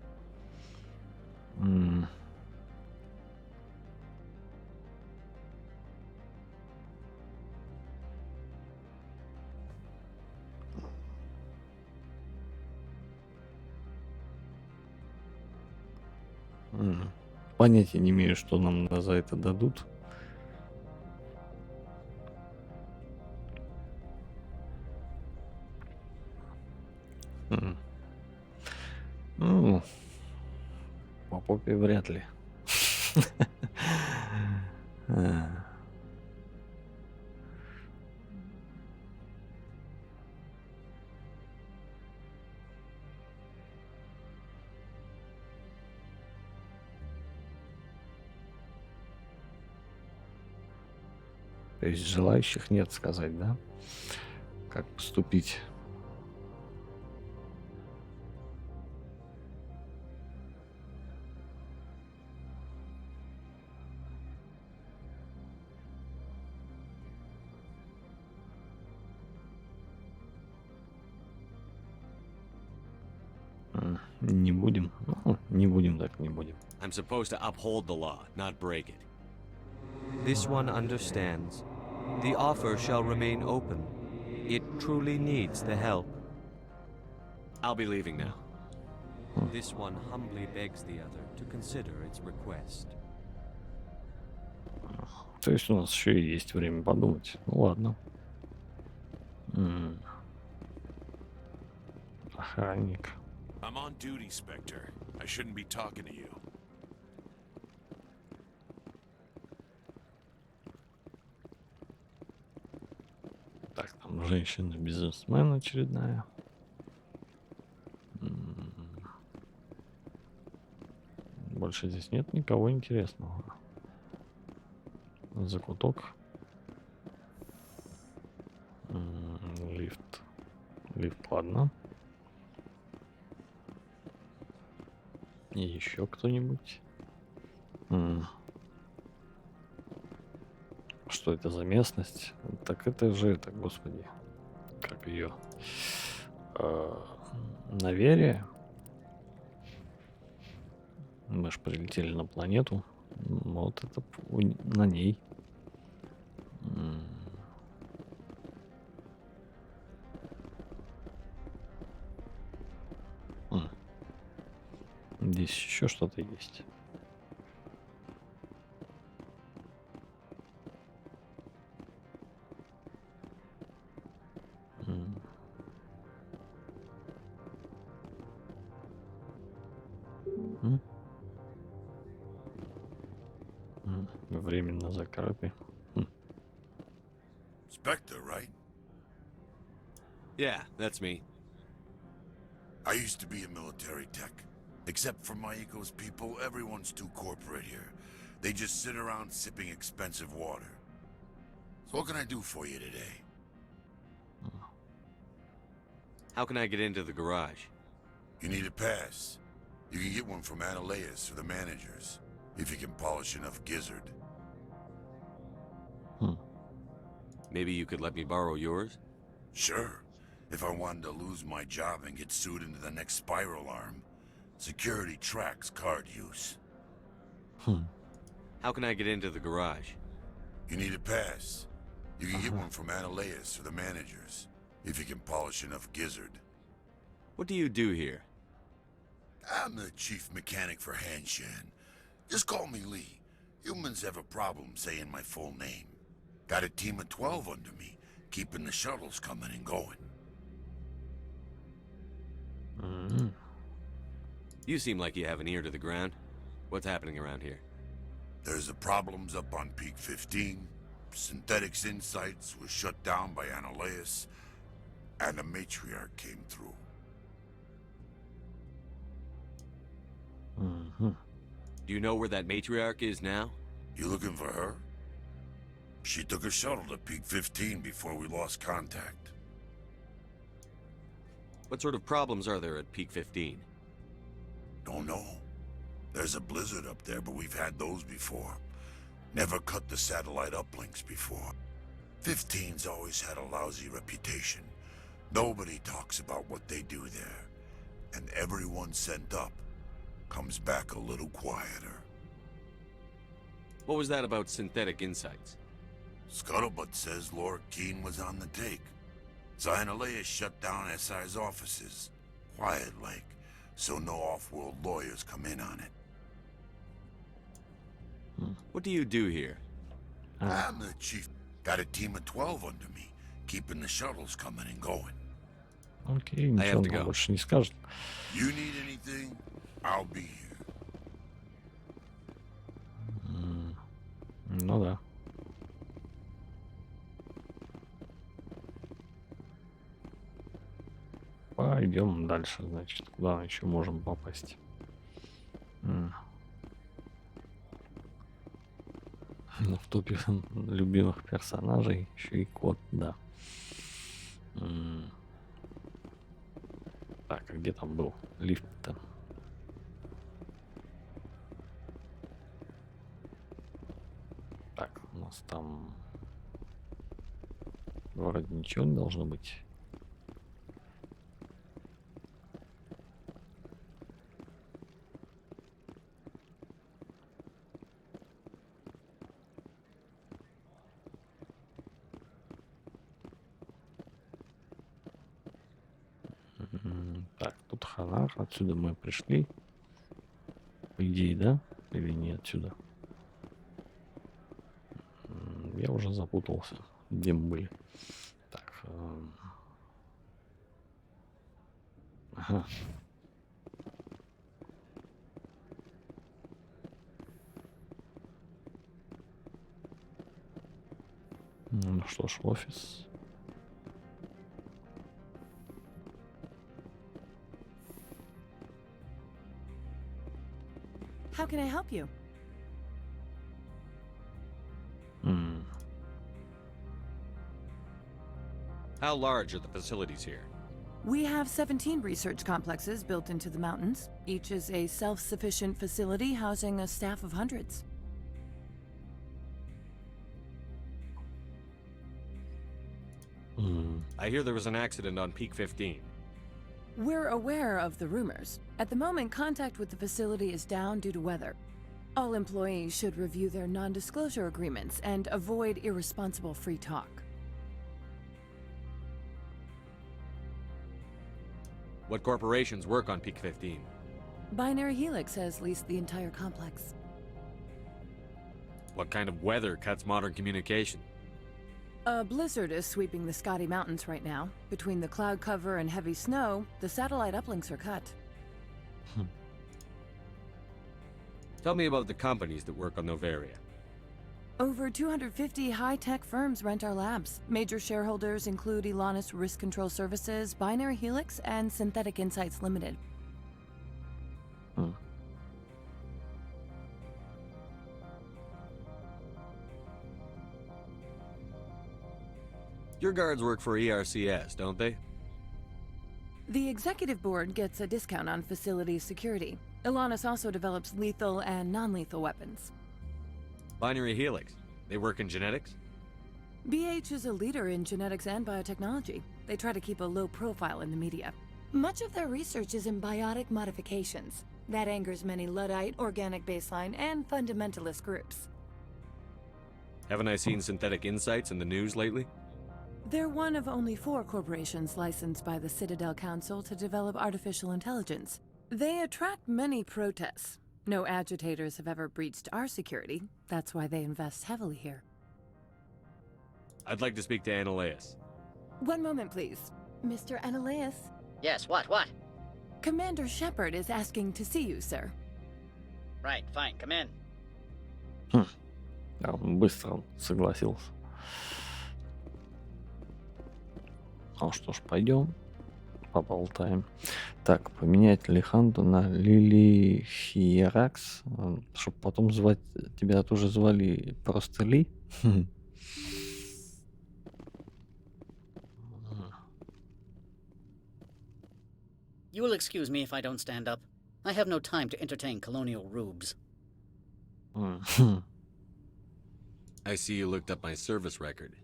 Speaker 1: Понятия не имею, что нам за это дадут. Ну, по попе вряд ли. То есть желающих нет сказать, да? Как поступить? Не будем. Ну, не будем, так не будем.
Speaker 3: I'm supposed to uphold the law, not break it.
Speaker 16: This one understands. The offer shall remain open. It truly needs the help.
Speaker 3: I'll be leaving now.
Speaker 16: This one humbly begs the other to consider its request.
Speaker 1: То есть у нас еще и есть время подумать. Ну ладно. Охранник.
Speaker 17: I'm on duty, Spectre. I shouldn't be talking to you.
Speaker 1: Так, там женщина-бизнесмен очередная. Больше здесь нет никого интересного. Закуток. Лифт. Лифт, ладно. И еще кто-нибудь. Что это за местность? Так это же это, господи, как ее? Наверие? Мы ж прилетели на планету. Вот это на ней. Здесь еще что-то есть. Временно закрыты.
Speaker 6: Spectre, right?
Speaker 3: Yeah, that's me.
Speaker 6: I used to be a military tech. Except for my ego's people, everyone's too corporate here. They just sit around sipping expensive water. So what can I do for you today?
Speaker 3: How can I get into the garage?
Speaker 6: You need a pass. You can get one from Analeus or the managers, if you can polish enough gizzard.
Speaker 3: Maybe you could let me borrow yours?
Speaker 6: Sure. If I wanted to lose my job and get sued into the next spiral arm, security tracks card use.
Speaker 3: How can I get into the garage?
Speaker 6: You need a pass. You can get one from Analeus or the managers, if you can polish enough gizzard.
Speaker 3: What do you do here?
Speaker 6: I'm the chief mechanic for Hanshan. Just call me Lee. Humans have a problem saying my full name. Got a team of 12 under me, keeping the shuttles coming and going.
Speaker 3: You seem like you have an ear to the ground. What's happening around here?
Speaker 6: There's the problems up on Peak 15. Synthetics Insights was shut down by Analeus, and the matriarch came through.
Speaker 3: Do you know where that matriarch is now?
Speaker 6: You looking for her? She took a shuttle to Peak 15 before we lost contact.
Speaker 3: What sort of problems are there at Peak 15?
Speaker 6: Don't know. There's a blizzard up there, but we've had those before. Never cut the satellite uplinks before. 15's always had a lousy reputation. Nobody talks about what they do there. And everyone sent up comes back a little quieter.
Speaker 3: What was that about Synthetic Insights?
Speaker 6: Scuttlebutt says Laura Keene was on the take. Analeus shut down SI's offices. Quiet-like, so no off-world lawyers come in on it.
Speaker 3: What do you do here?
Speaker 6: I'm the chief. Got a team of 12 under me, keeping the shuttles coming and going.
Speaker 1: Окей, ничего он больше не скажет.
Speaker 6: You need anything, I'll be here.
Speaker 1: Ну да. Пойдем дальше, значит, куда мы еще можем попасть. В топе любимых персонажей еще и кот, да. Так, а где там был лифт-то? Так, у нас там вроде ничего не должно быть. Так, тут хана, отсюда мы пришли. По идее, да? Или не отсюда? Я уже запутался, где мы были. Так. Ага. Ну что ж, офис.
Speaker 13: How can I help you?
Speaker 3: How large are the facilities here?
Speaker 13: We have 17 research complexes built into the mountains. Each is a self-sufficient facility housing a staff of hundreds.
Speaker 3: I hear there was an accident on Peak 15.
Speaker 13: We're aware of the rumors. At the moment, contact with the facility is down due to weather. All employees should review their non-disclosure agreements and avoid irresponsible free talk.
Speaker 3: What corporations work on Peak 15?
Speaker 13: Binary Helix has leased the entire complex.
Speaker 3: What kind of weather cuts modern communication?
Speaker 13: A blizzard is sweeping the Scotty Mountains right now. Between the cloud cover and heavy snow, the satellite uplinks are cut.
Speaker 3: Tell me about the companies that work on Noveria.
Speaker 13: Over 250 high-tech firms rent our labs. Major shareholders include Elanus Risk Control Services, Binary Helix, and Synthetic Insights Limited.
Speaker 3: Your guards work for ERCS, don't they?
Speaker 13: The executive board gets a discount on facility security. Elanus also develops lethal and non-lethal weapons.
Speaker 3: Binary Helix. They work in genetics?
Speaker 13: BH is a leader in genetics and biotechnology. They try to keep a low profile in the media. Much of their research is in biotic modifications. That angers many Luddite, organic baseline, and fundamentalist groups.
Speaker 3: Haven't I seen Synthetic Insights in the news lately?
Speaker 13: They're one of only 4 corporations licensed by the Citadel Council to develop artificial intelligence. They attract many protests. No agitators have ever breached our security. That's why they invest heavily here.
Speaker 3: I'd like to speak to Analeas.
Speaker 13: One moment, please. Mr. Analeas?
Speaker 18: Yes, what?
Speaker 13: Commander Shepard is asking to see you, sir.
Speaker 18: Right, fine, come in.
Speaker 1: Да, он быстро согласился. Ну что ж, пойдем, поболтаем. Так, поменять Лиханду на Лили Хиеракс, чтобы потом звать... Тебя тоже звали просто Ли?
Speaker 18: You will excuse me if I don't stand up. I have no time to entertain colonial rubes.
Speaker 3: I see you looked up my service record.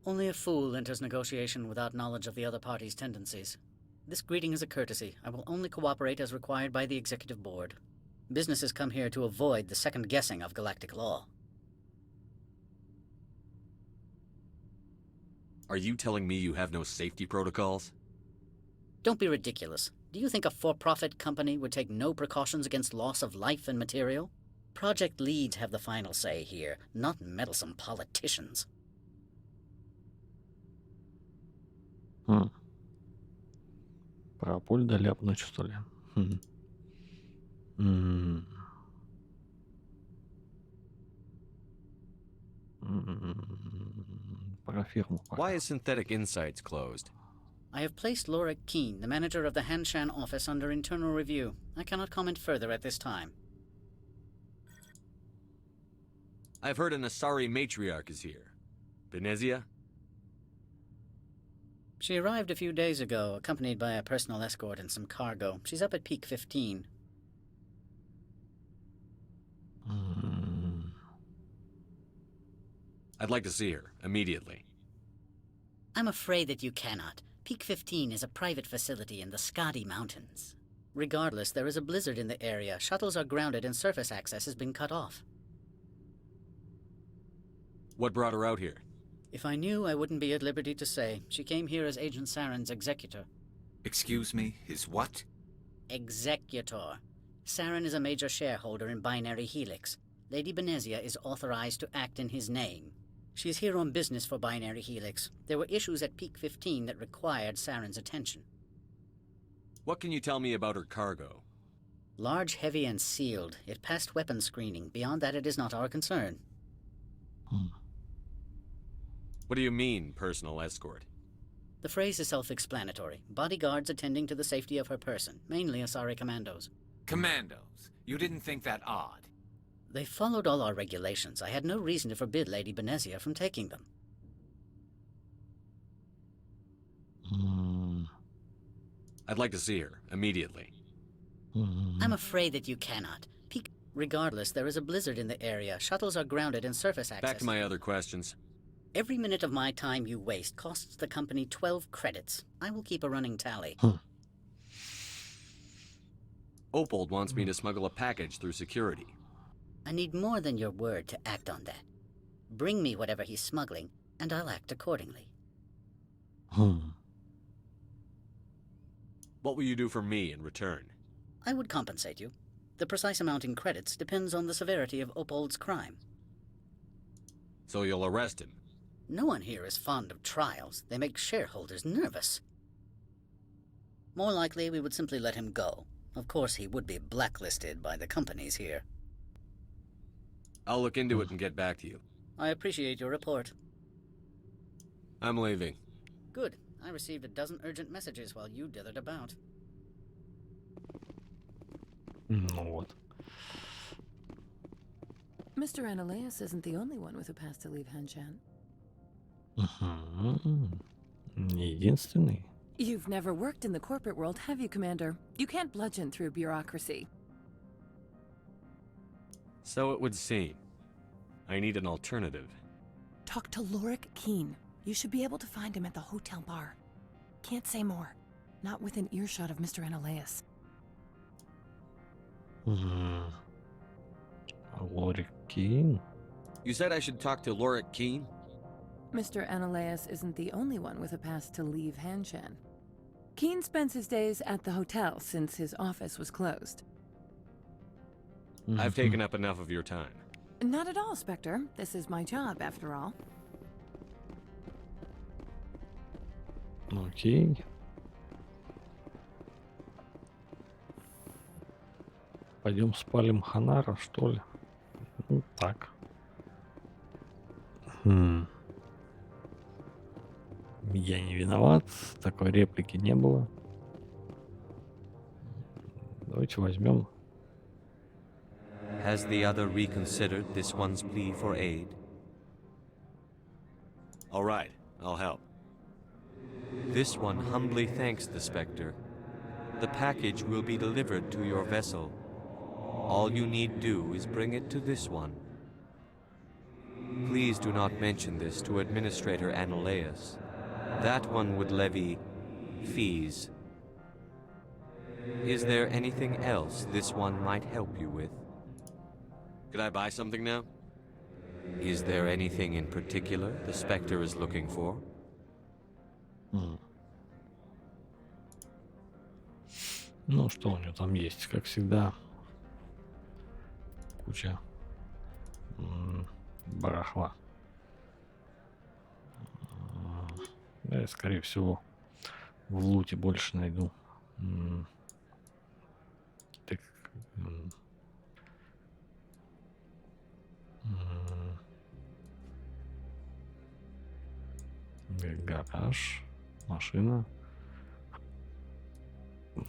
Speaker 18: Only a fool enters negotiation without knowledge of the other party's tendencies. This greeting is a courtesy. I will only cooperate as required by the executive board. Businesses come here to avoid the second guessing of galactic law.
Speaker 3: Are you telling me you have no safety protocols?
Speaker 18: Don't be ridiculous. Do you think a for-profit company would take no precautions against loss of life and material? Project leads have the final say here, not meddlesome politicians.
Speaker 1: Про Польда ляпнуть, что ли? Про фирму.
Speaker 3: Why is Synthetic Insights closed?
Speaker 18: I have placed Laura Keene, the manager of the Hanshan office, under internal review. I cannot comment further at this time.
Speaker 3: I've heard an Asari matriarch is here. Benezia?
Speaker 18: She arrived a few days ago, accompanied by a personal escort and some cargo. She's up at Peak 15.
Speaker 3: I'd like to see her, immediately.
Speaker 18: I'm afraid that you cannot. Peak 15 is a private facility in the Scotty Mountains. Regardless, there is a blizzard in the area. Shuttles are grounded and surface access has been cut off.
Speaker 3: What brought her out here?
Speaker 18: If I knew, I wouldn't be at liberty to say. She came here as Agent Saren's executor.
Speaker 7: Excuse me, his what?
Speaker 18: Executor. Saren is a major shareholder in Binary Helix. Lady Benezia is authorized to act in his name. She's here on business for Binary Helix. There were issues at Peak 15 that required Saren's attention.
Speaker 3: What can you tell me about her cargo?
Speaker 18: Large, heavy, and sealed. It passed weapons screening. Beyond that, it is not our concern.
Speaker 3: What do you mean, personal escort?
Speaker 18: The phrase is self-explanatory. Bodyguards attending to the safety of her person, mainly Asari commandos.
Speaker 7: Commandos? You didn't think that odd?
Speaker 18: They followed all our regulations. I had no reason to forbid Lady Benezia from taking them.
Speaker 3: I'd like to see her, immediately.
Speaker 18: I'm afraid that you cannot. Regardless, there is a blizzard in the area. Shuttles are grounded and surface access.
Speaker 3: Back to my other questions.
Speaker 18: Every minute of my time you waste costs the company 12 credits. I will keep a running tally.
Speaker 3: Opold wants me to smuggle a package through security.
Speaker 18: I need more than your word to act on that. Bring me whatever he's smuggling, and I'll act accordingly.
Speaker 3: What will you do for me in return?
Speaker 18: I would compensate you. The precise amount in credits depends on the severity of Opold's crime.
Speaker 3: So you'll arrest him?
Speaker 18: No one here is fond of trials. They make shareholders nervous. More likely, we would simply let him go. Of course, he would be blacklisted by the companies here.
Speaker 3: I'll look into it and get back to you.
Speaker 18: I appreciate your report.
Speaker 3: I'm leaving.
Speaker 18: Good. I received a dozen urgent messages while you dithered about.
Speaker 1: Ну вот.
Speaker 13: Mr. Ananias isn't the only one with a pass to leave Hanshan.
Speaker 1: Не единственный.
Speaker 13: You've never worked in the corporate world, have you, Commander? You can't bludgeon through bureaucracy.
Speaker 3: So it would seem. I need an alternative.
Speaker 13: Talk to Lorik Keen. You should be able to find him at the hotel bar. Can't say more. Not within earshot of Mr. Ananias.
Speaker 1: Lorik Keen?
Speaker 3: You said I should talk to Lorik Keen?
Speaker 13: Mr. Ananias isn't the only one with a pass to leave Hanshan. Keen spends his days at the hotel since his office was closed.
Speaker 3: I've taken up enough of your time.
Speaker 13: Not at all, Spectre. This is my job, after all.
Speaker 1: Окей. Пойдем спалим Ханара, что ли? Ну, так. Я не виноват. Такой реплики не было. Давайте возьмем.
Speaker 16: Has the other reconsidered this one's plea for aid?
Speaker 3: All right, I'll help.
Speaker 16: This one humbly thanks the Spectre. The package will be delivered to your vessel. All you need do is bring it to this one. Please do not mention this to Administrator Ananias. That one would levy fees. Is there anything else this one might help you with?
Speaker 3: Could I buy something now?
Speaker 16: Is there anything in particular the Spectre is looking for?
Speaker 1: Ну, что у него там есть? Как всегда, куча барахла. Да, я, скорее всего, в луте больше найду. Так, гараж, машина.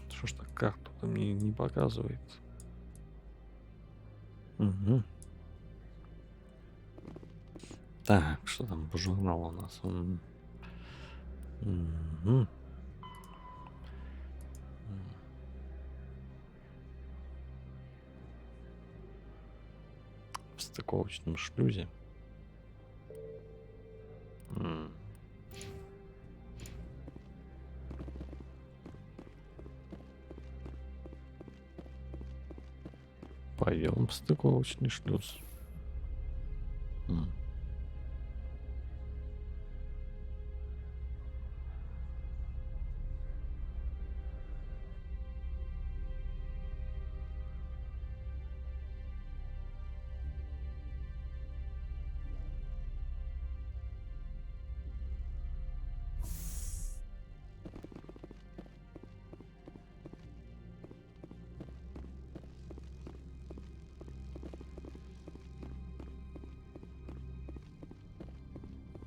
Speaker 1: Что ж так карту-то мне не показывает? Угу. Так, что там по журналу у нас? Угу. В стыковочном шлюзе. Пойдем в стыковочный шлюз.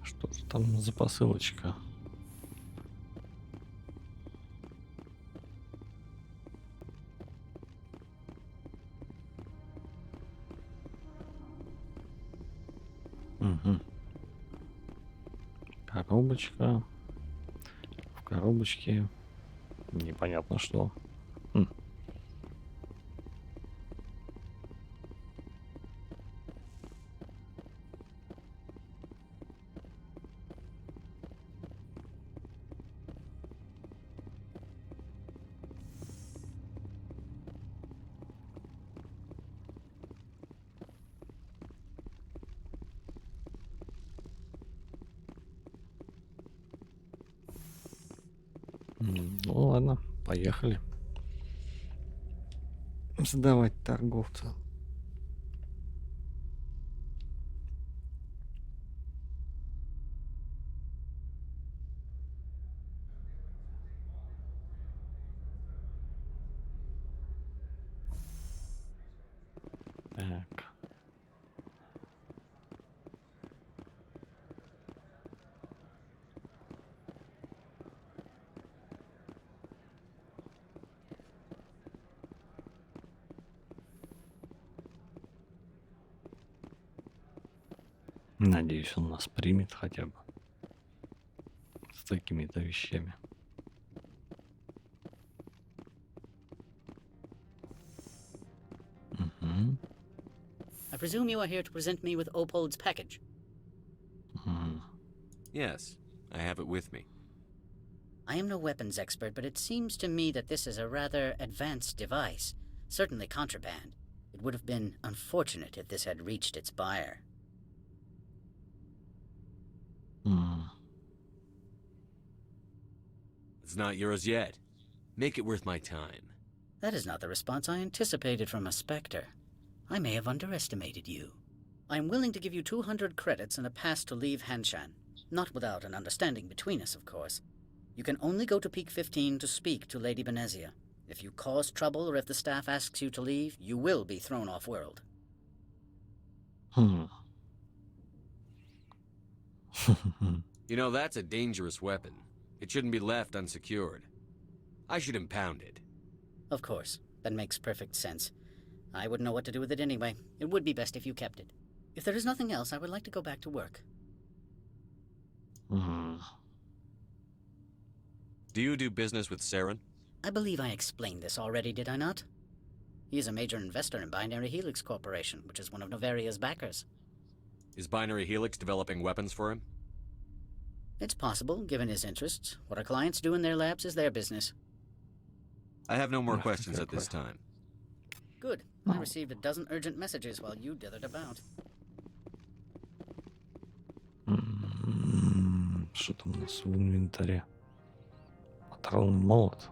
Speaker 1: Что же там за посылочка? Угу. Коробочка. В коробочке непонятно что. Ну ладно, поехали. Сдавать торговца. Так. Надеюсь, он нас примет хотя бы с такими-то вещами. Угу.
Speaker 18: I presume you are here to present me with Opold's package.
Speaker 3: Yes, I have it with me.
Speaker 18: I am no weapons expert, but it seems to me that this is a rather advanced device. Certainly contraband. It would have been unfortunate if this had reached its buyer.
Speaker 3: It's not yours yet. Make it worth my time.
Speaker 18: That is not the response I anticipated from a Spectre. I may have underestimated you. I am willing to give you 200 credits and a pass to leave Hanshan. Not without an understanding between us, of course. You can only go to Peak 15 to speak to Lady Benezia. If you cause trouble or if the staff asks you to leave, you will be thrown off-world.
Speaker 3: You know, that's a dangerous weapon. It shouldn't be left unsecured. I should impound it.
Speaker 18: Of course. That makes perfect sense. I wouldn't know what to do with it anyway. It would be best if you kept it. If there is nothing else, I would like to go back to work.
Speaker 3: Do you do business with Saren?
Speaker 18: I believe I explained this already, did I not? He is a major investor in Binary Helix Corporation, which is one of Novaria's backers.
Speaker 3: Is Binary Helix developing weapons for him?
Speaker 18: It's possible, given his interests. What our clients do in their labs is their business.
Speaker 3: I have no more questions at this time.
Speaker 18: Good. I received a dozen urgent messages while you dithered about.
Speaker 1: Что там у нас в инвентаре? Патронный молот.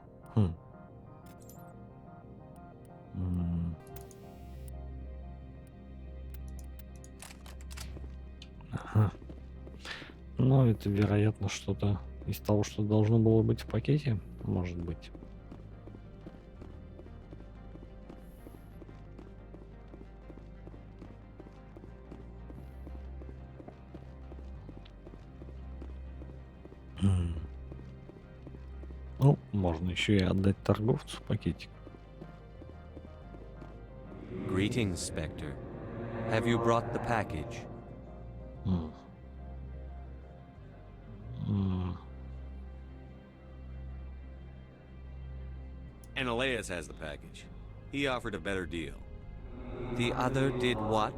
Speaker 1: Ага. Но это, вероятно, что-то из того, что должно было быть в пакете, может быть. Ну, можно еще и отдать торговцу пакетик.
Speaker 16: Greetings, Spectre. Have you brought the package?
Speaker 3: Analeas has the package. He offered a better deal.
Speaker 16: The other did what?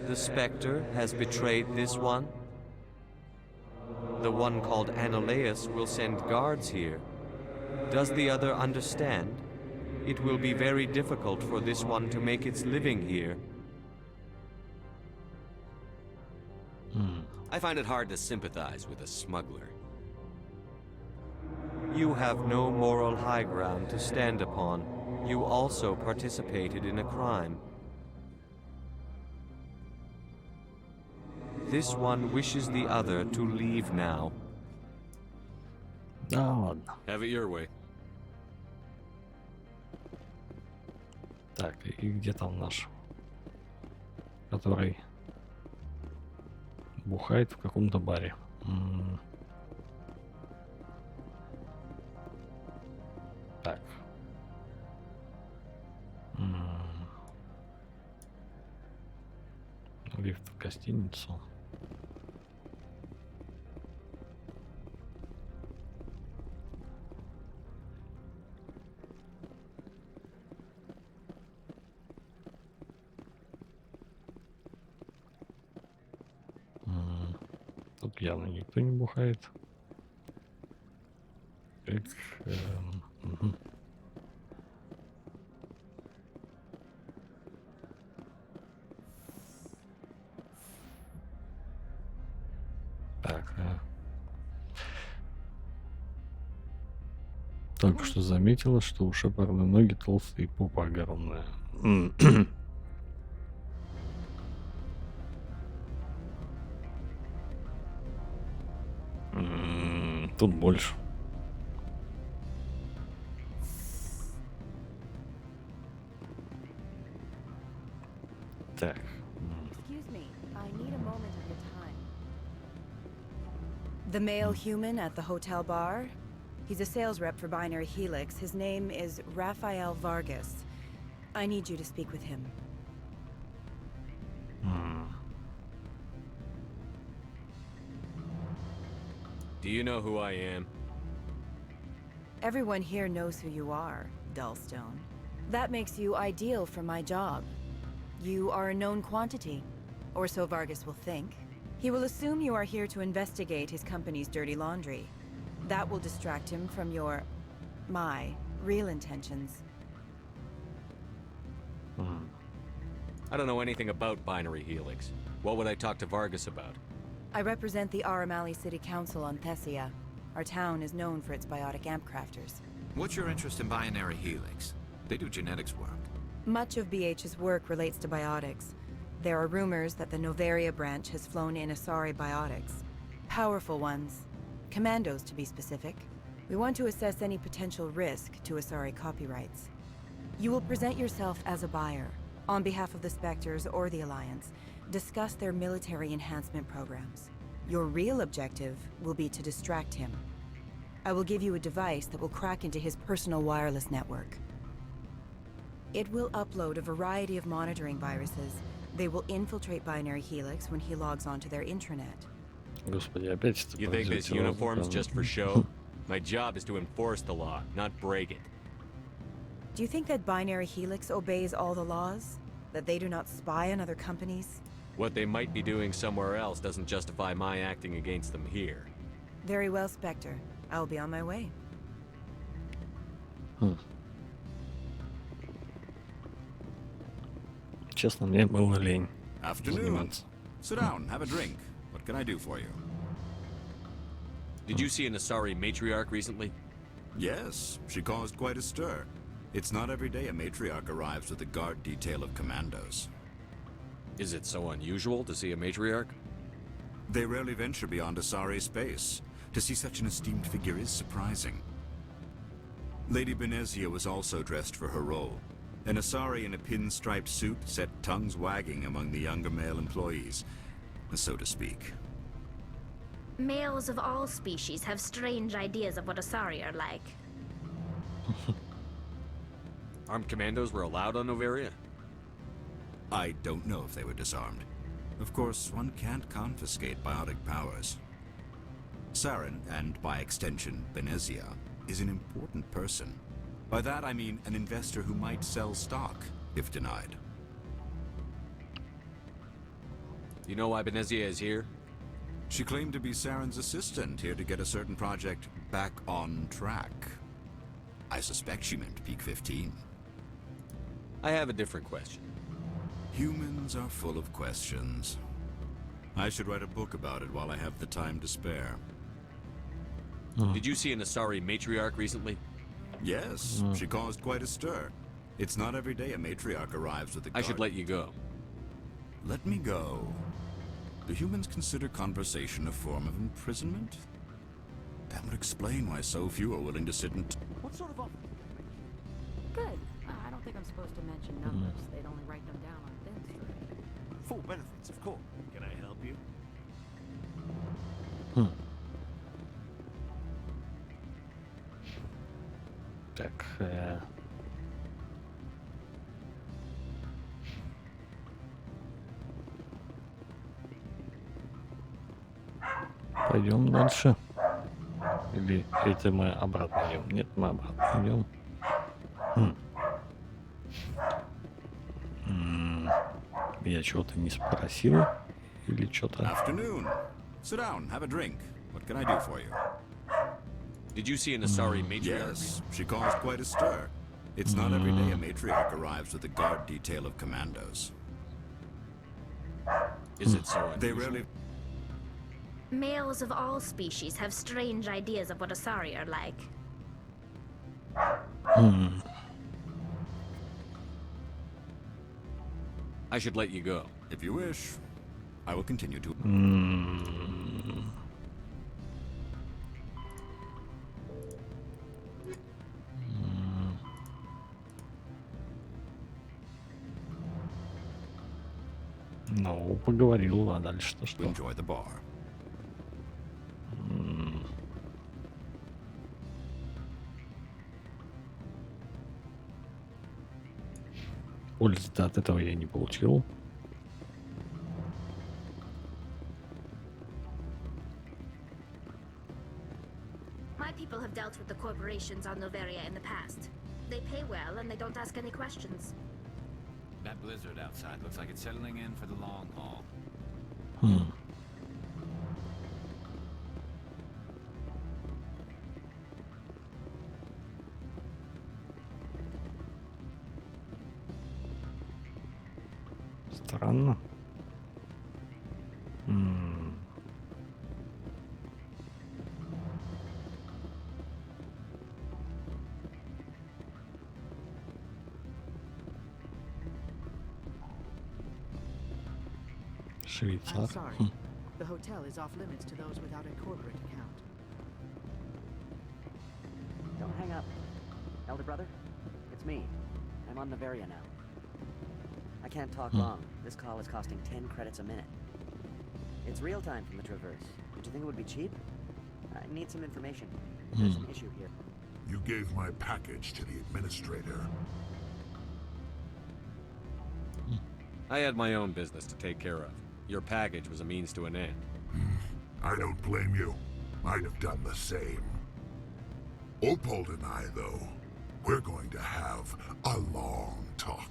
Speaker 16: The Spectre has betrayed this one? The one called Analeas will send guards here. Does the other understand? It will be very difficult for this one to make its living here.
Speaker 3: I find it hard to sympathize with a smuggler.
Speaker 16: You have no moral high ground to stand upon. You also participated in a crime. This one wishes the other to leave now.
Speaker 1: Да ладно.
Speaker 3: Have it your way.
Speaker 1: Так, и где там наш, который бухает в каком-то баре? Так. Лифт в гостиницу. Тут явно никто не бухает. Так. Только что заметила, что у Шепарда ноги толстые и попа огромная. Тут больше. Так.
Speaker 19: Excuse me, I need a moment of your time. The male human at the hotel bar? He's a sales rep for Binary Helix. His name is Rafael Vargas. I need you to speak with him.
Speaker 3: Do you know who I am?
Speaker 19: Everyone here knows who you are, Dullstone. That makes you ideal for my job. You are a known quantity, or so Vargas will think. He will assume you are here to investigate his company's dirty laundry. That will distract him from my real intentions.
Speaker 3: I don't know anything about Binary Helix. What would I talk to Vargas about?
Speaker 19: I represent the Aramali City Council on Thessia. Our town is known for its biotic amp crafters.
Speaker 7: What's your interest in Binary Helix? They do genetics work.
Speaker 19: Much of BH's work relates to biotics. There are rumors that the Novaria branch has flown in Asari biotics. Powerful ones. Commandos, to be specific. We want to assess any potential risk to Asari copyrights. You will present yourself as a buyer, on behalf of the Spectres or the Alliance, discuss their military enhancement programs. Your real objective will be to distract him. I will give you a device that will crack into his personal wireless network. It will upload a variety of monitoring viruses. They will infiltrate Binary Helix when he logs onto their intranet.
Speaker 1: Господи, опять это.
Speaker 3: You think this uniform's just for show? My job is to enforce the law, not break it.
Speaker 19: Do you think that Binary Helix obeys all the laws? That they do not spy on other companies?
Speaker 3: What they might be doing somewhere else doesn't justify my acting against them here.
Speaker 19: Very well, Spectre. I will be on my way.
Speaker 1: Честно, мне было лень.
Speaker 20: Afternoon. Sit down, have a drink. What can I do for you?
Speaker 3: Did you see an Asari matriarch recently?
Speaker 20: Yes, she caused quite a stir. It's not every day a matriarch arrives with a guard detail of commandos.
Speaker 3: Is it so unusual to see a matriarch?
Speaker 20: They rarely venture beyond Asari space. To see such an esteemed figure is surprising. Lady Benezia was also dressed for her role. An Asari in a pinstriped suit set tongues wagging among the younger male employees, so to speak.
Speaker 10: Males of all species have strange ideas of what Asari are like.
Speaker 3: Armed commandos were allowed on Novaria?
Speaker 20: I don't know if they were disarmed. Of course, one can't confiscate biotic powers. Saren, and by extension, Benezia, is an important person. By that I mean an investor who might sell stock, if denied.
Speaker 3: You know why Benezia is here?
Speaker 20: She claimed to be Saren's assistant, here to get a certain project back on track. I suspect she meant Peak 15.
Speaker 3: I have a different question.
Speaker 20: Humans are full of questions. I should write a book about it while I have the time to spare.
Speaker 3: Did you see an Asari matriarch recently?
Speaker 20: Yes, she caused quite a stir. It's not every day a matriarch arrives with a guard.
Speaker 3: I should let you go.
Speaker 20: Let me go. Do humans consider conversation a form of imprisonment? That would explain why so few are willing to sit and...
Speaker 21: What sort of offer? Good. I don't think I'm supposed to mention numbers. They'd only write them down on thin string.
Speaker 17: Full benefits, of course. Can I help you?
Speaker 1: Так. Пойдем дальше. Или это мы обратно идем? Нет, мы обратно идем. Я чего-то не спросил или что-то.
Speaker 20: Afternoon. Sit down, have a drink. What can I do for you?
Speaker 3: Did you see an Asari matriarch?
Speaker 20: Yes, she caused quite a stir. It's not every day a matriarch arrives with a guard detail of commandos.
Speaker 3: Is it so unusual?
Speaker 20: They rarely...
Speaker 10: Males of all species have strange ideas of what Asari are like.
Speaker 3: I should let you go.
Speaker 20: If you wish, I will continue to...
Speaker 1: Ну, поговорил, а дальше-то что?
Speaker 20: Enjoy the bar.
Speaker 1: Пользы-то от этого я не получил.
Speaker 10: My people have dealt with the corporations on Noveria in the past. They pay well and they don't ask any questions.
Speaker 8: That blizzard outside looks like it's settling in for the long haul.
Speaker 1: Странно. Швейцар.
Speaker 2: I'm sorry. The hotel is off limits to those without a corporate account.
Speaker 22: Don't hang up. Elder brother, it's me. I'm on Noveria now. I can't talk long. This call is costing 10 credits a minute. It's real time from the Traverse. Did you think it would be cheap? I need some information. There's an issue here.
Speaker 6: You gave my package to the administrator.
Speaker 3: I had my own business to take care of. Your package was a means to an end.
Speaker 6: I don't blame you. I'd have done the same. Opold and I, though, we're going to have a long talk.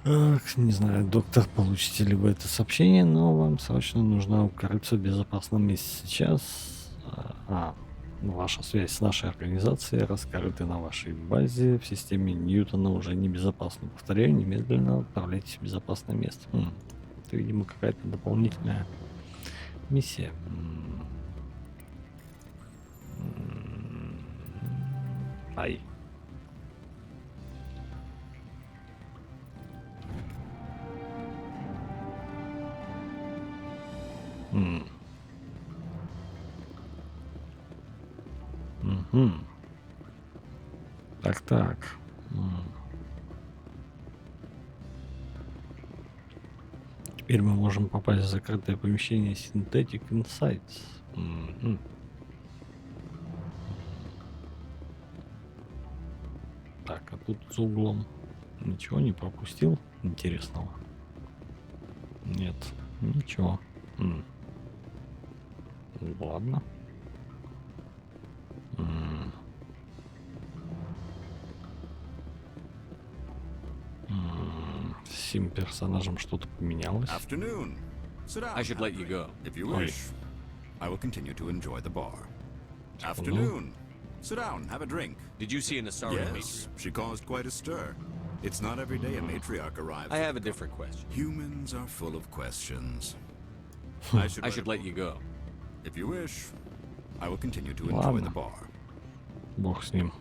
Speaker 1: Так, не знаю, доктор, получите ли вы это сообщение, но вам срочно нужно укрыться в безопасном месте сейчас. Ваша связь с нашей организацией раскрыта на вашей базе. В системе Ньютона уже небезопасно. Повторяю, немедленно отправляйтесь в безопасное место. Это, видимо, какая-то дополнительная миссия. Ай. Так. Теперь мы можем попасть в закрытое помещение Synthetic Insights. Так, а тут за углом ничего не пропустил интересного? Нет, ничего. Ладно. С сим персонажем что-то поменялось.
Speaker 20: Afternoon. Sit down.
Speaker 3: I should let you go.
Speaker 20: If you wish, I will continue to enjoy the bar. Afternoon. Sit down, have a drink.
Speaker 3: Did you see an Asari
Speaker 20: Yes, she caused quite a stir. It's not every day a matriarch arrives.
Speaker 3: I have a different question.
Speaker 20: Humans are full of questions.
Speaker 3: I should let you go.
Speaker 20: If you wish, I will continue to enjoy the bar.
Speaker 1: Бог с ним.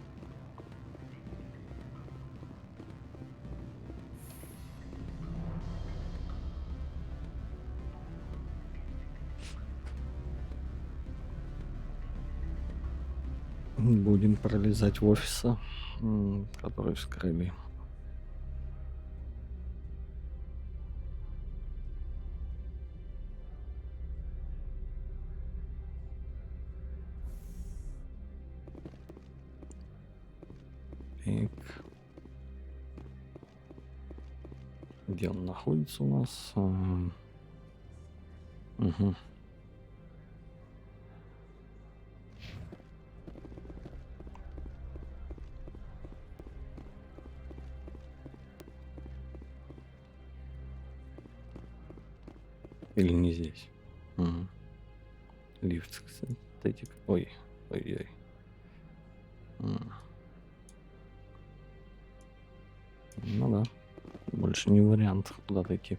Speaker 1: Будем пролезать в офисы, которые вскрыли. Так. Где он находится у нас? Угу. Или не здесь? Угу. Лифт, синтетик. Ой. Ну да. Больше не вариант куда-то идти.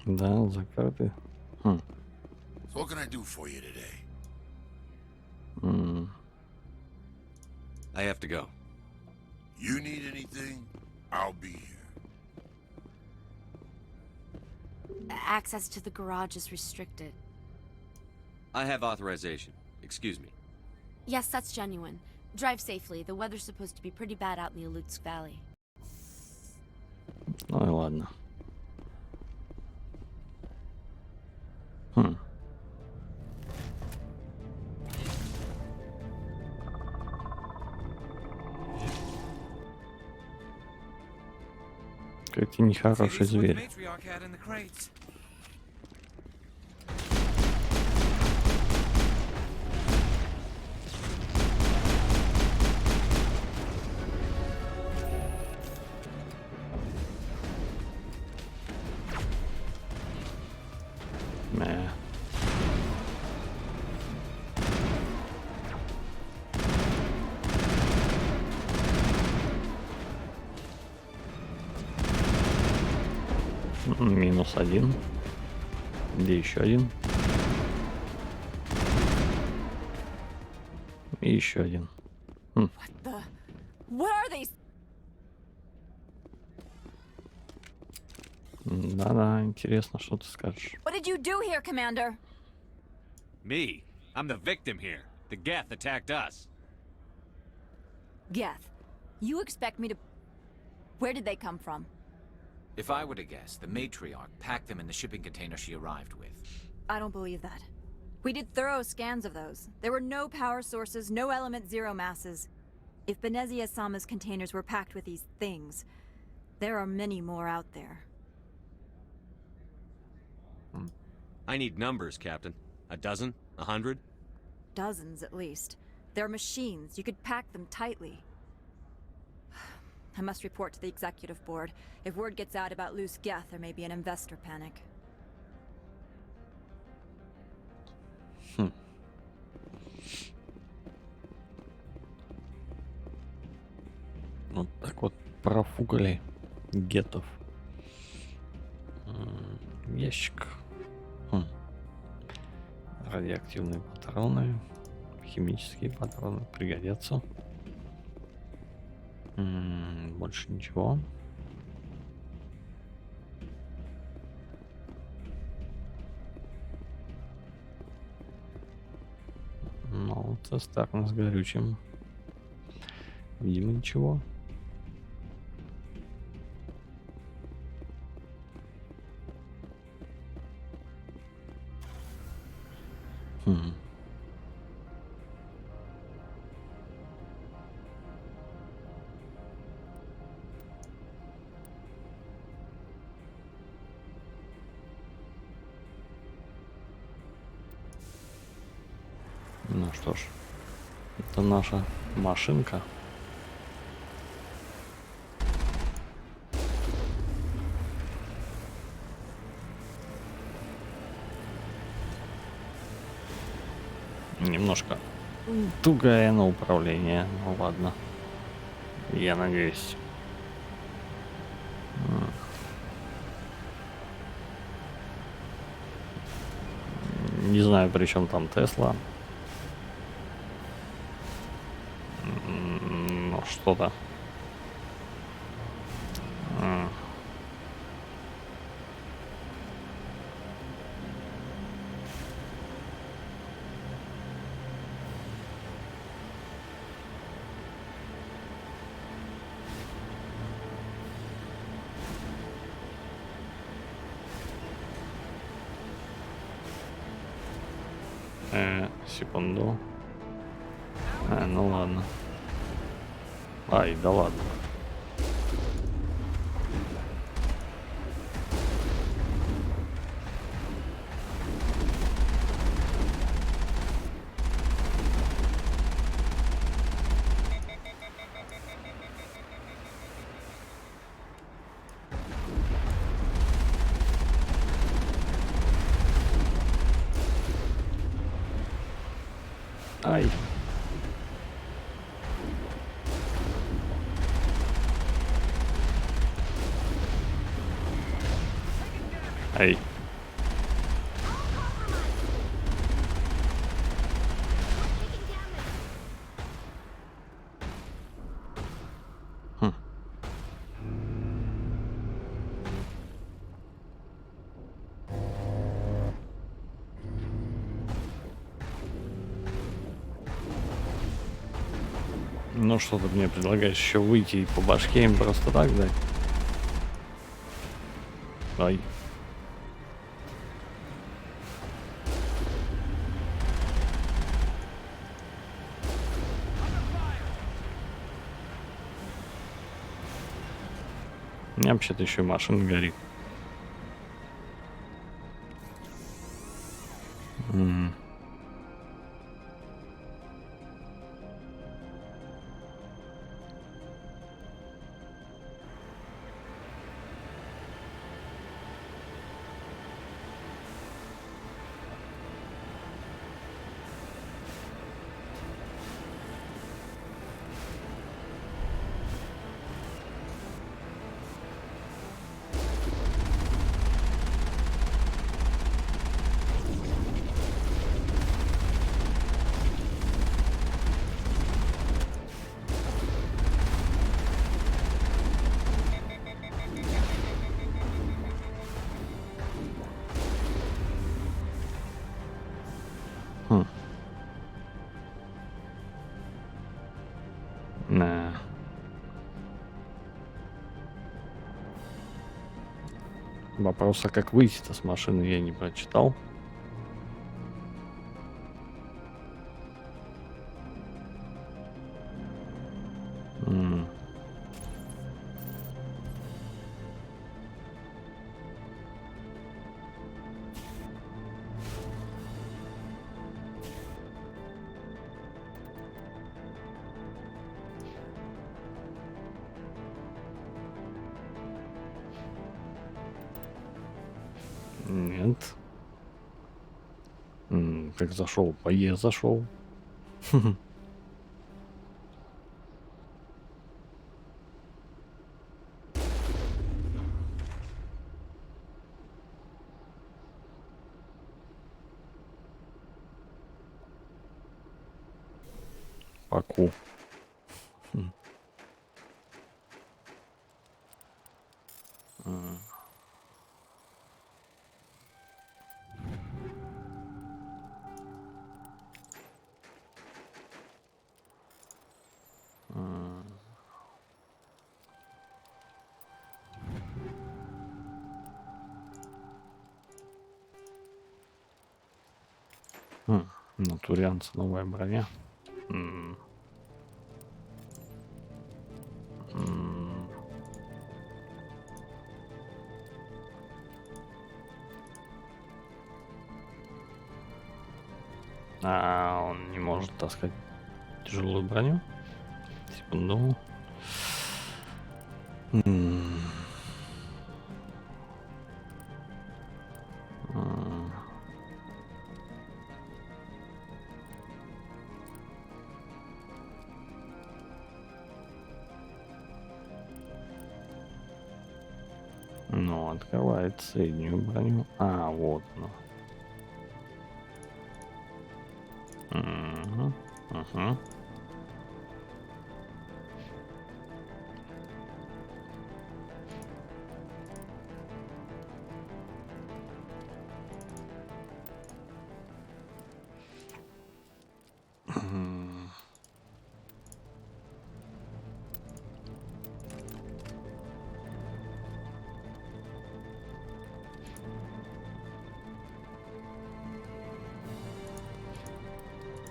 Speaker 1: Да, закрыты.
Speaker 6: So what can I do for you today?
Speaker 3: I have to go.
Speaker 6: You need anything? I'll be here.
Speaker 4: Access to the garage is restricted.
Speaker 3: I have authorization. Excuse me.
Speaker 4: Yes, that's genuine. Drive safely. The weather's supposed to be pretty bad out in the Alutsk Valley.
Speaker 1: Ну и ладно. Какой-то нехороший зверь. Минус один. Где еще один? И еще один. Да-да, интересно, что ты скажешь.
Speaker 12: What did you do here, Commander?
Speaker 3: Me? I'm the victim here. The Geth attacked us.
Speaker 12: Geth, you expect me to... Where did they come from?
Speaker 8: If I were to guess, the matriarch packed them in the shipping container she arrived with.
Speaker 12: I don't believe that. We did thorough scans of those. There were no power sources, no element zero masses. If Benezia-sama's containers were packed with these things, there are many more out there.
Speaker 3: I need numbers, Captain. A dozen? 100?
Speaker 12: Dozens, at least. They're machines. You could pack them tightly. I must report to the executive board. If word gets out about loose Geth, there may be an investor panic.
Speaker 1: Вот так вот профукали гетов. Ящик. Радиоактивные патроны. Химические патроны пригодятся. Больше ничего. Ну, цистерна с горючим. Видимо, ничего. Ну что ж, это наша машинка. Немножко тугая на управление, ну ладно, я надеюсь. Не знаю, при чем там Тесла. Ну, что-то. Секунду. Ну ладно. Ай, да ладно. Ай. Ай. Ну что ты мне предлагаешь еще выйти и по башке им просто так дать? Ай. У меня вообще-то еще машина горит. Вопроса, как выйти-то с машины, я не прочитал. Нет. Как зашел? По Е зашел. По Q. Натурянца, новая броня. А он не может таскать тяжелую броню. Секунду. Ну, открывает среднюю броню. А, вот оно. Угу.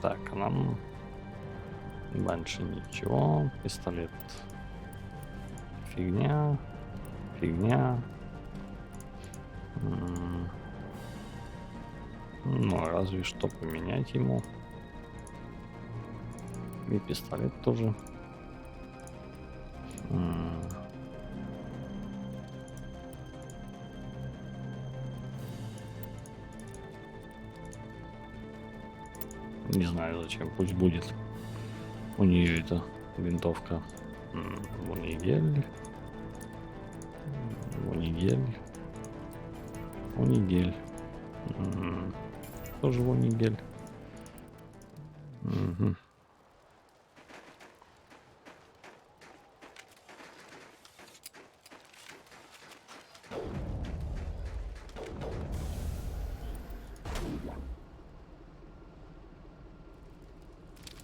Speaker 1: Так, нам дальше ничего. Пистолет. Фигня. Ну, разве что поменять ему. И пистолет тоже. Не знаю зачем, пусть будет. У нее эта винтовка. Унигель. Унигель. Унигель. Тоже унигель. Угу.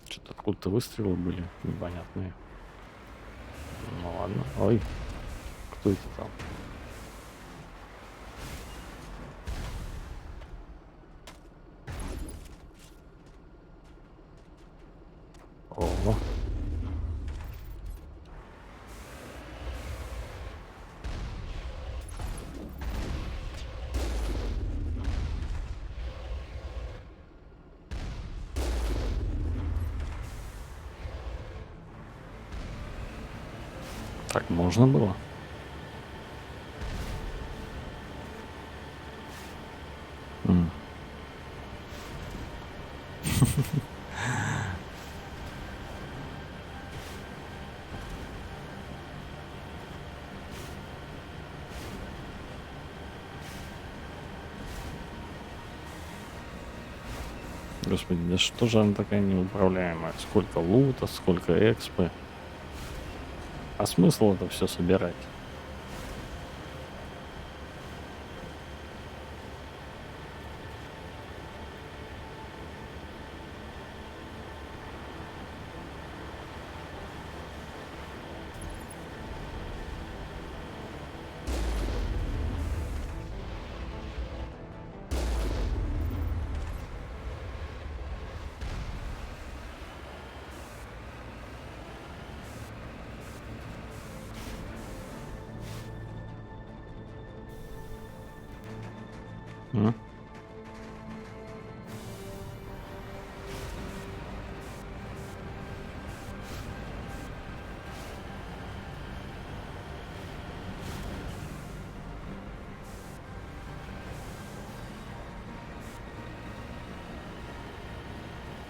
Speaker 1: Что-то откуда-то выстрелы были непонятные. Ну ладно. Ой, кто это там? О. Так можно было? Господи, да что же она такая неуправляемая? Сколько лута, сколько экспы. А смысл это все собирать?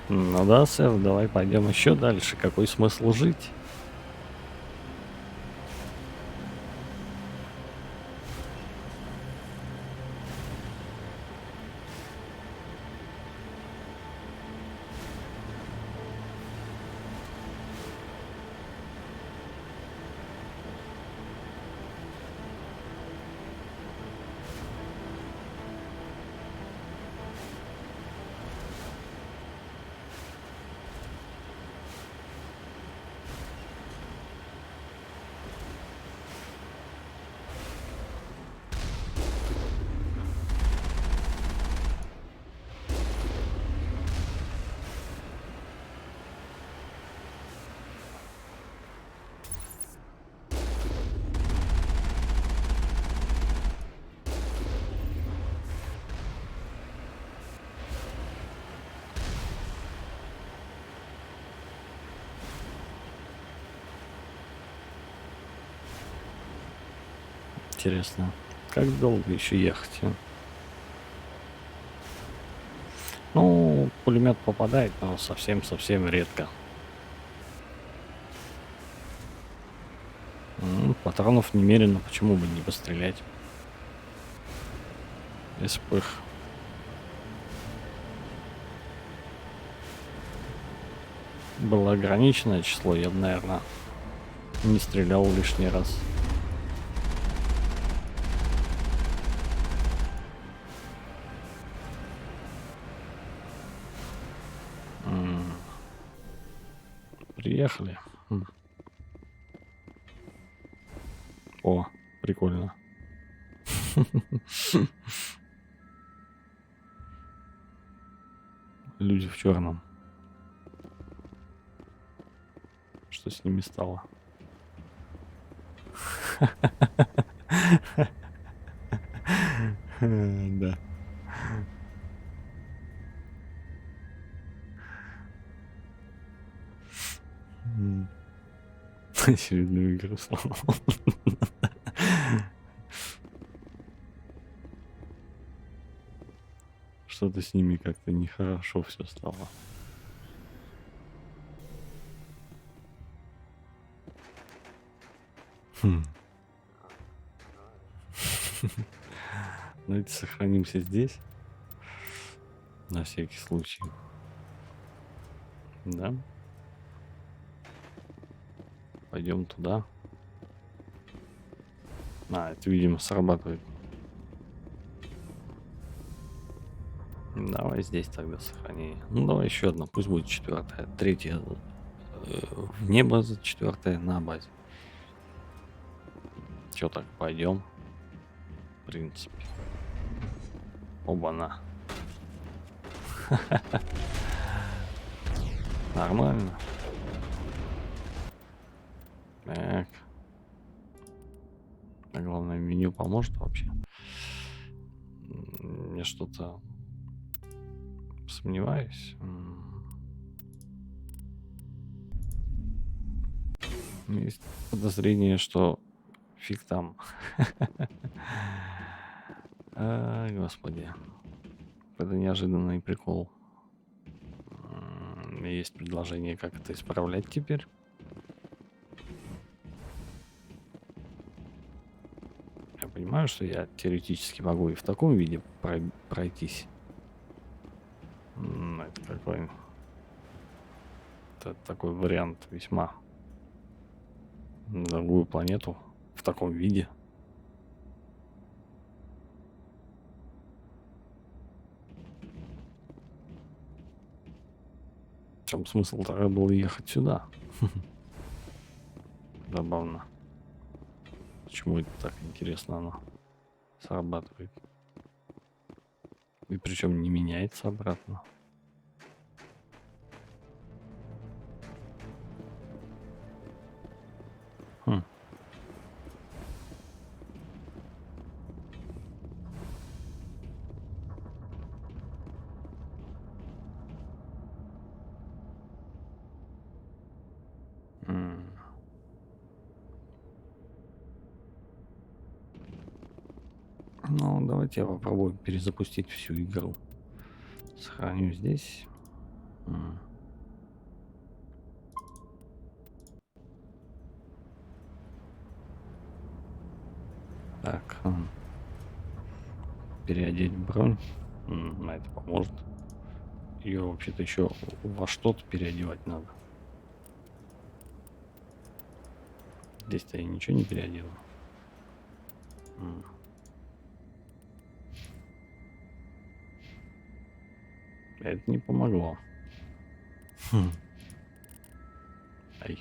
Speaker 1: Ну да, сэр, давай пойдем еще дальше. Какой смысл жить? Интересно, как долго еще ехать? Ну, пулемет попадает, но совсем редко. Патронов немерено, почему бы не пострелять? Если бы их было ограниченное число, я бы, наверное, не стрелял лишний раз. Приехали. О, прикольно. Люди в черном. Что с ними стало? Да. Очередную игру сломал. Что-то с ними как-то нехорошо все стало. Давайте сохранимся здесь. На всякий случай. Да. Пойдем туда. Это, видимо, срабатывает. Давай здесь тогда сохрани. Ну, давай еще одна. Пусть будет 4-я. 3-я вне базы, 4-я на базе. Че так, пойдем. В принципе. Оба-на. Нормально. Так. А главное, меню поможет вообще. Я что-то сомневаюсь. Есть подозрение, что фиг там. Господи. Это неожиданный прикол. Есть предложение, как это исправлять теперь. Я понимаю, что я теоретически могу и в таком виде пройтись. Это какой... Это такой вариант весьма на другую планету в таком виде. В чем смысл тогда был ехать сюда? Забавно. Почему это так интересно оно срабатывает? И причем не меняется обратно. Ну, давайте я попробую перезапустить всю игру. Сохраню здесь. Так. Переодеть бронь. Это поможет. Ее вообще-то еще во что-то переодевать надо. Здесь-то я ничего не переодел. Это не помогло. Ай.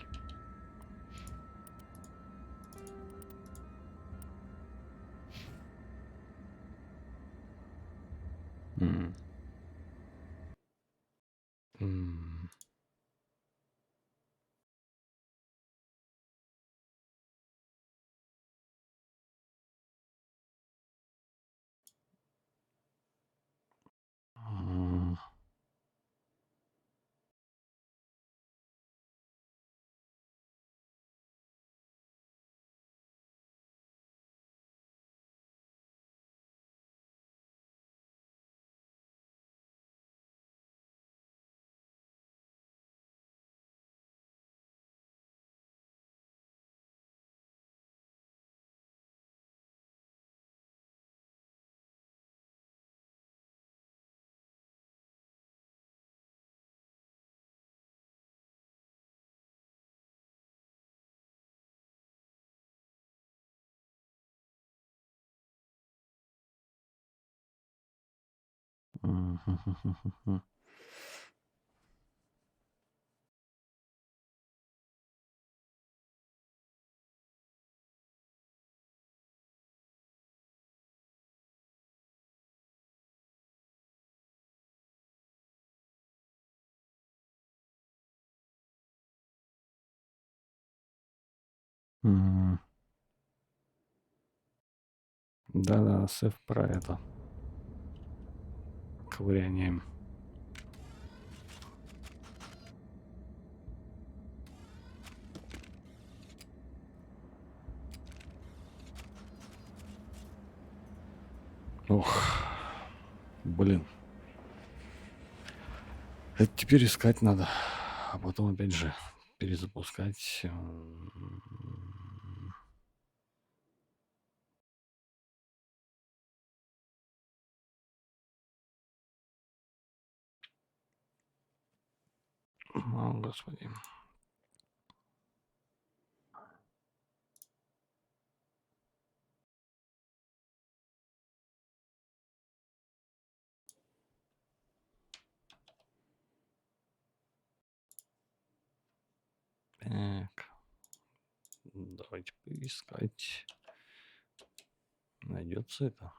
Speaker 1: Да-да, сэф про это. Ковыряние. Ох, блин. Это теперь искать надо, а потом опять же перезапускать. О, господи. Так. Давайте поискать. Найдется это.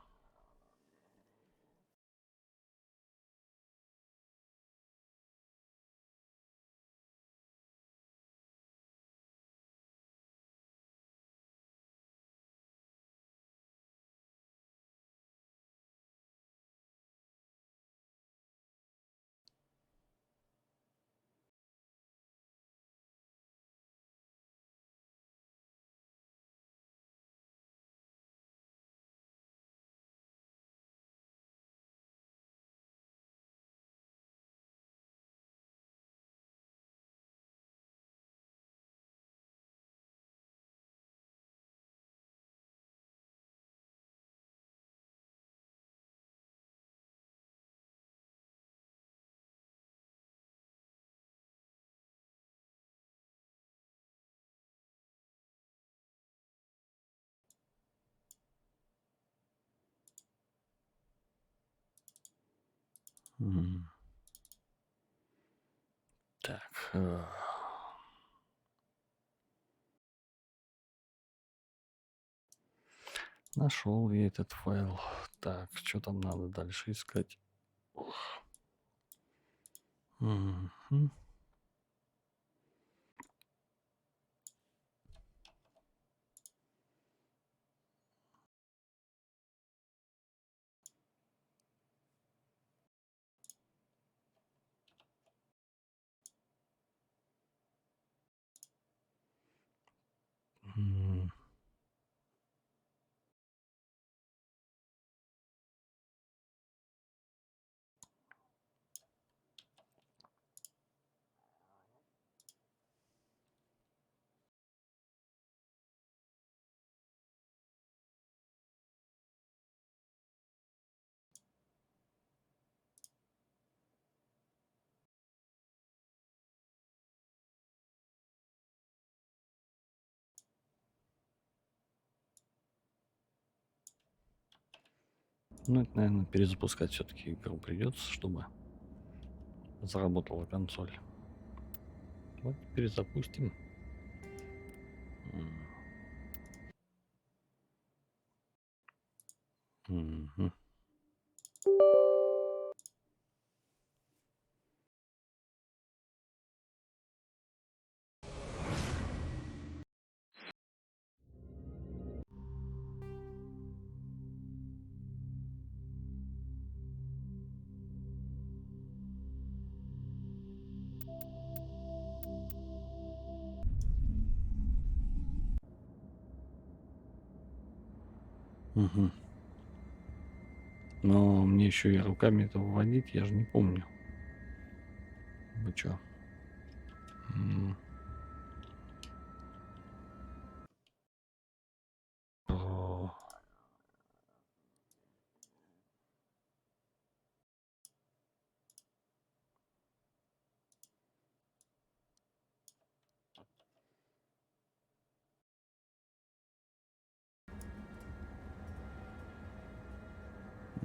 Speaker 1: Так. Нашел я этот файл. Так, что там надо дальше искать? Мгм. М. Ну, это, наверное, перезапускать все-таки игру придется, чтобы заработала консоль. Вот перезапустим. Мгм. Мгм. Но мне еще и руками это вводить, я же не помню. Вы чё? О.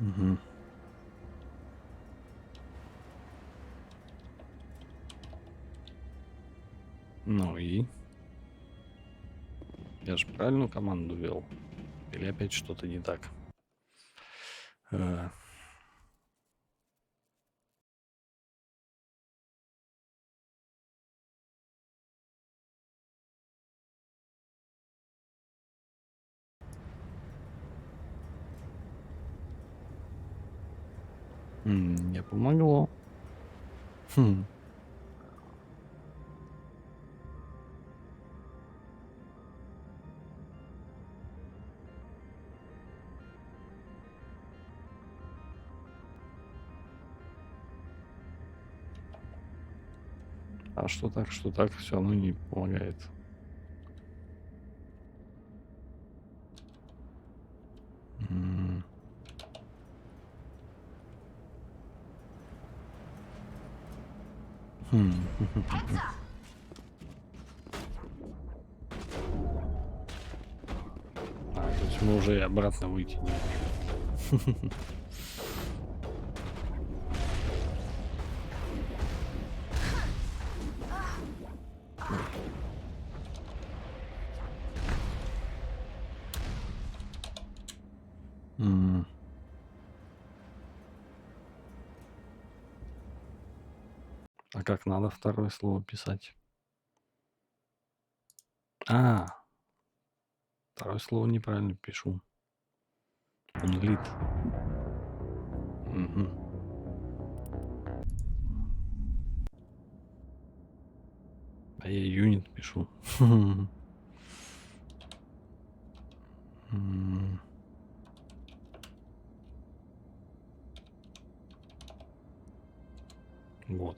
Speaker 1: Мгм. Ну и? Я же правильную команду ввел. Или опять что-то не так? Не помогло. Хм. А что так, все равно не помогает. М. То есть мы уже и обратно выйти не можем. А как надо второе слово писать? Второе слово неправильно пишу. Он лид. А я юнит пишу. Вот.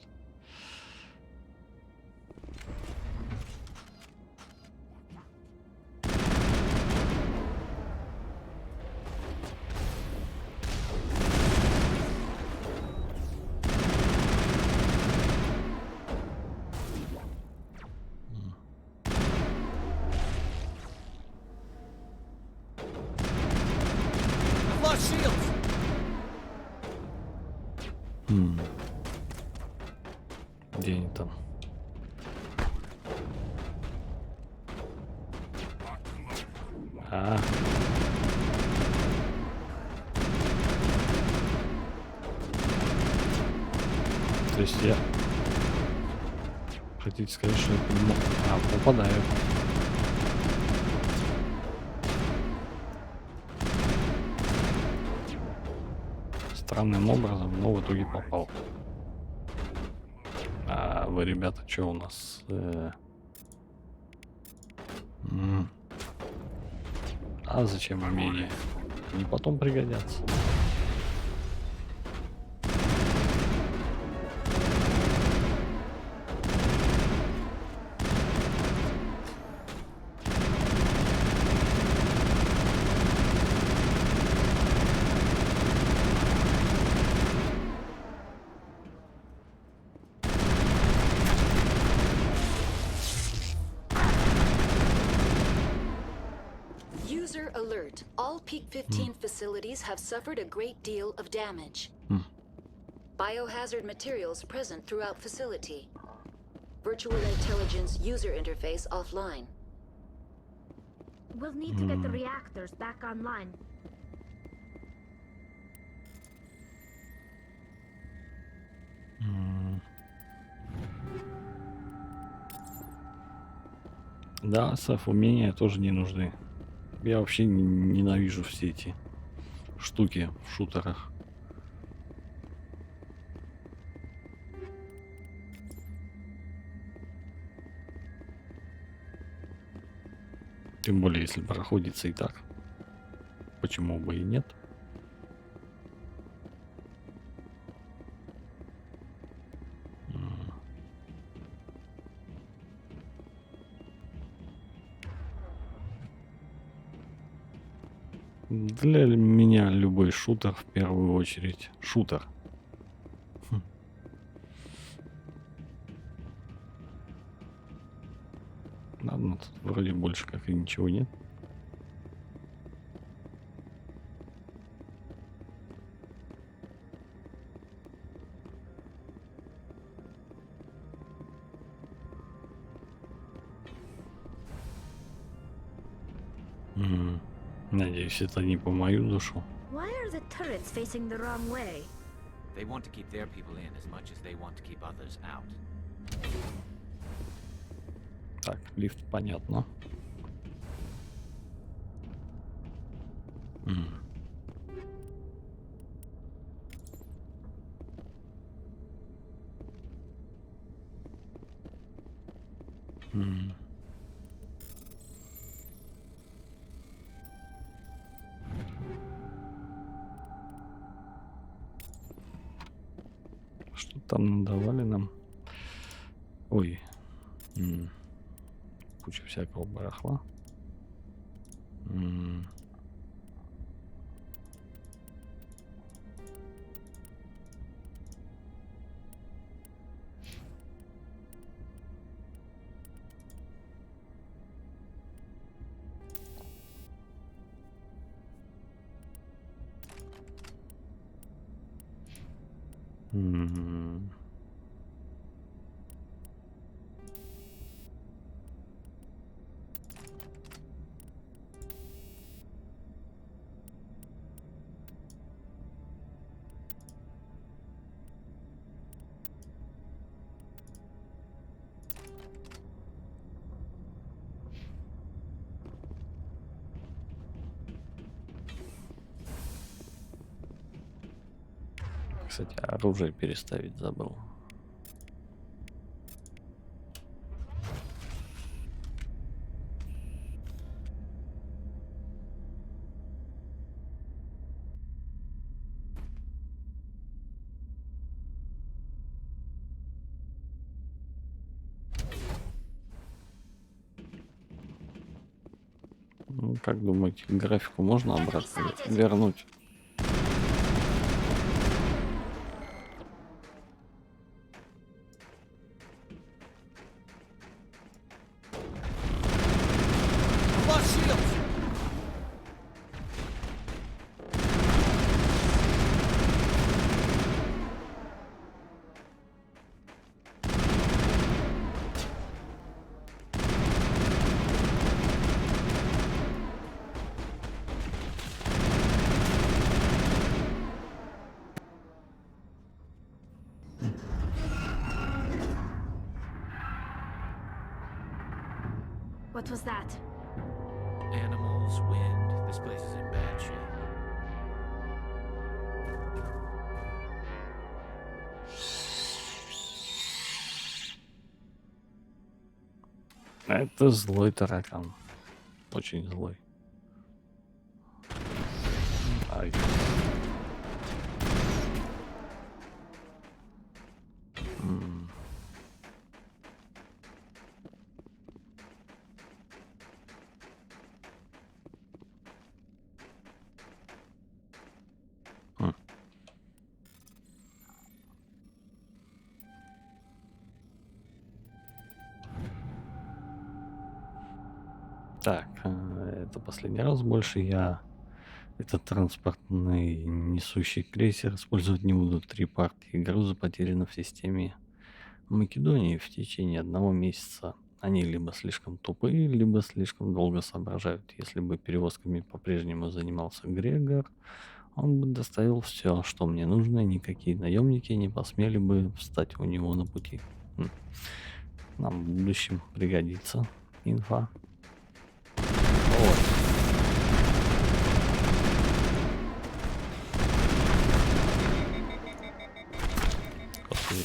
Speaker 1: Где они там? То есть я... Хотите сказать, что я попадаю. Странным образом, но в итоге попал. А вы, ребята, что у нас? А зачем умения? Не потом пригодятся.
Speaker 5: User alert. All Peak 15 facilities have suffered a great deal of damage. Biohazard materials present throughout facility. Virtual intelligence user interface offline.
Speaker 10: We'll need to get the reactors back online.
Speaker 1: Да, Саф, умения тоже не нужны. Я вообще ненавижу все эти штуки в шутерах. Тем более, если проходится и так. Почему бы и нет? Для меня любой шутер в первую очередь шутер. Ладно, тут вроде больше как и ничего нет. Надеюсь, это не по мою душу.
Speaker 10: Why are the turrets facing the wrong way?
Speaker 8: They want to keep their people in as much as they want to keep others out.
Speaker 1: Так, лифт, понятно. Что там надавали нам? Ой. Куча всякого барахла. М. Кстати, оружие переставить забыл. Ну, как думаете, графику можно обратно вернуть?
Speaker 10: What was that?
Speaker 8: Animals, wind. This place is in bad shape.
Speaker 1: Это злой таракан. Очень злой. Ай. М. М. Так, это последний раз. Больше я этот транспортный несущий крейсер использовать не буду. 3 партии груза потеряно в системе Македонии в течение 1 месяца. Они либо слишком тупые, либо слишком долго соображают. Если бы перевозками по-прежнему занимался Грегор, он бы доставил все, что мне нужно, и никакие наемники не посмели бы встать у него на пути. Нам в будущем пригодится инфа. Господи.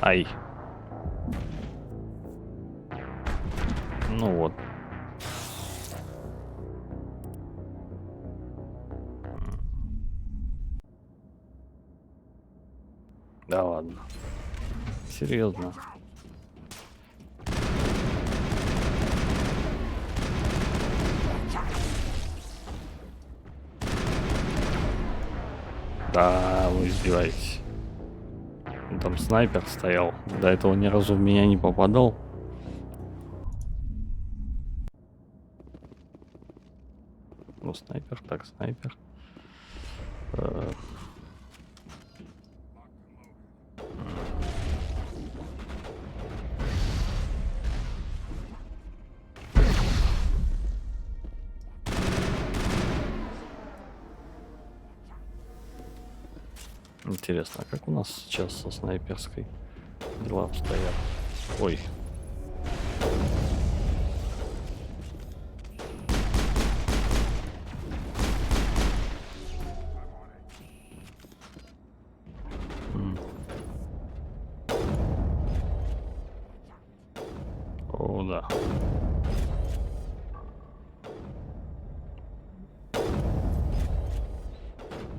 Speaker 1: Ай. Ну вот. Да ладно. Серьезно. Да, вы издеваетесь. Там снайпер стоял. До этого ни разу в меня не попадал. Ну, снайпер, так, снайпер. Интересно, а как у нас сейчас со снайперской дела обстоят? Ой. О, да.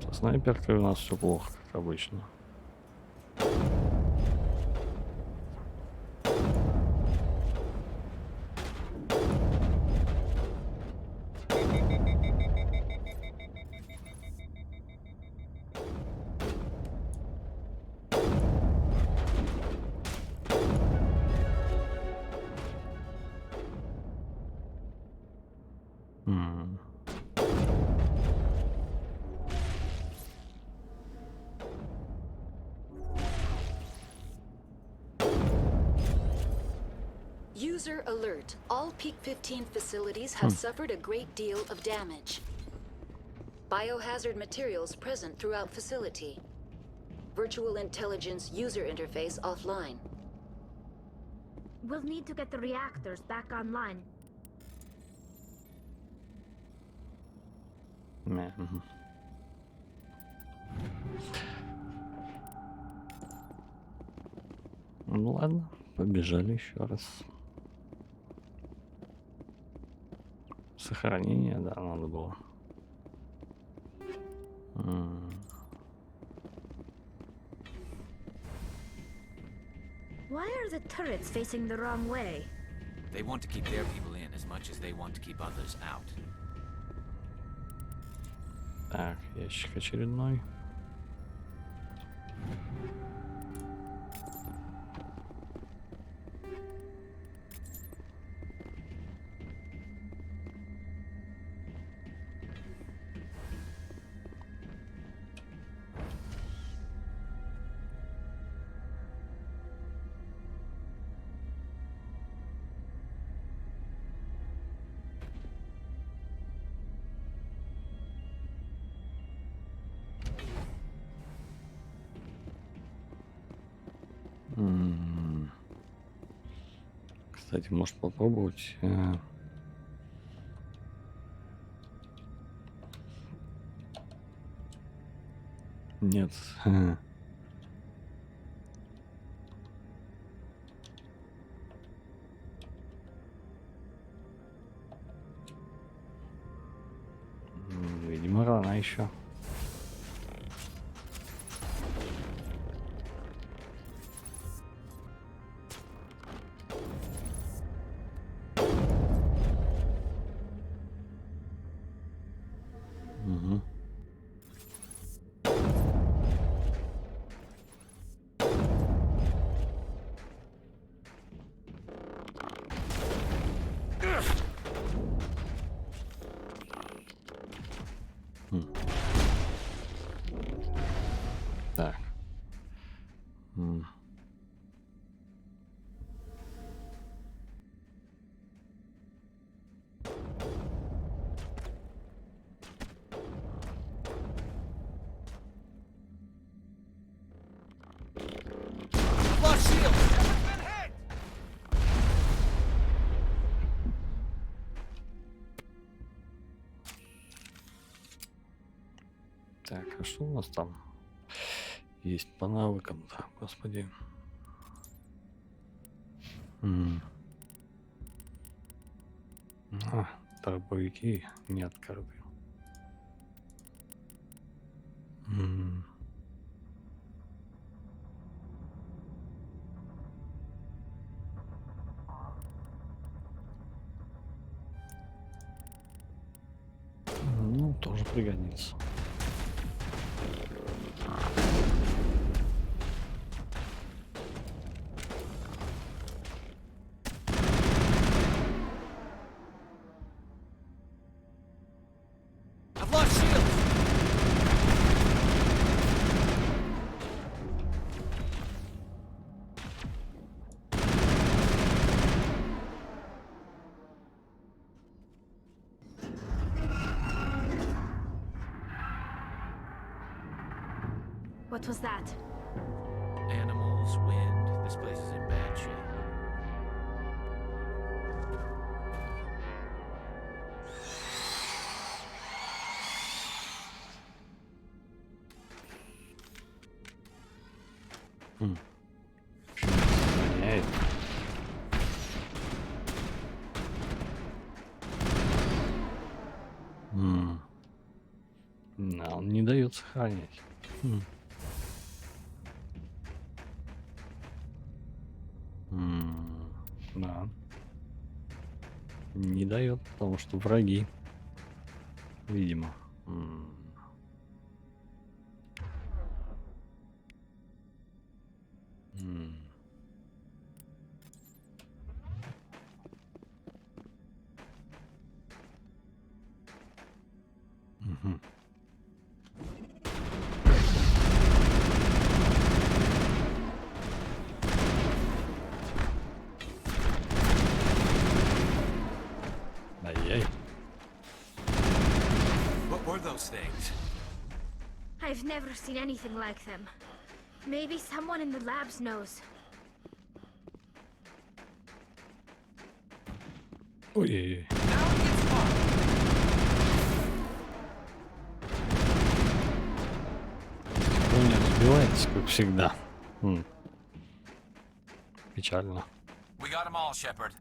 Speaker 1: Со снайперкой у нас все плохо, как обычно.
Speaker 5: User alert. All Peak 15 facilities have suffered a great deal of damage. Biohazard materials present throughout facility. Virtual intelligence user interface offline.
Speaker 10: We'll need to get the reactors back online.
Speaker 1: Ну ладно, побежали еще раз. Сохранение, да, надо было.
Speaker 10: Why are the turrets facing the wrong way?
Speaker 8: They want to keep their people in as much as they want to keep others out.
Speaker 1: Так, ящик очередной. Кстати, может попробовать нет. Видимо, рано еще. Так. Так, а что у нас там есть по навыкам-то, господи? Дробовики не открыты. Ну, тоже пригодится.
Speaker 10: What was that?
Speaker 8: Animals, wind. This place is in bad shape. Да, он не дает сохранять. Да. Не дает, потому что враги. Видимо.
Speaker 7: those things?
Speaker 10: I've never seen anything like them. Maybe someone in the labs knows.
Speaker 1: Ой-ой-ой. Он не разбивается, как всегда. Печально.
Speaker 7: We got them all, Shepard.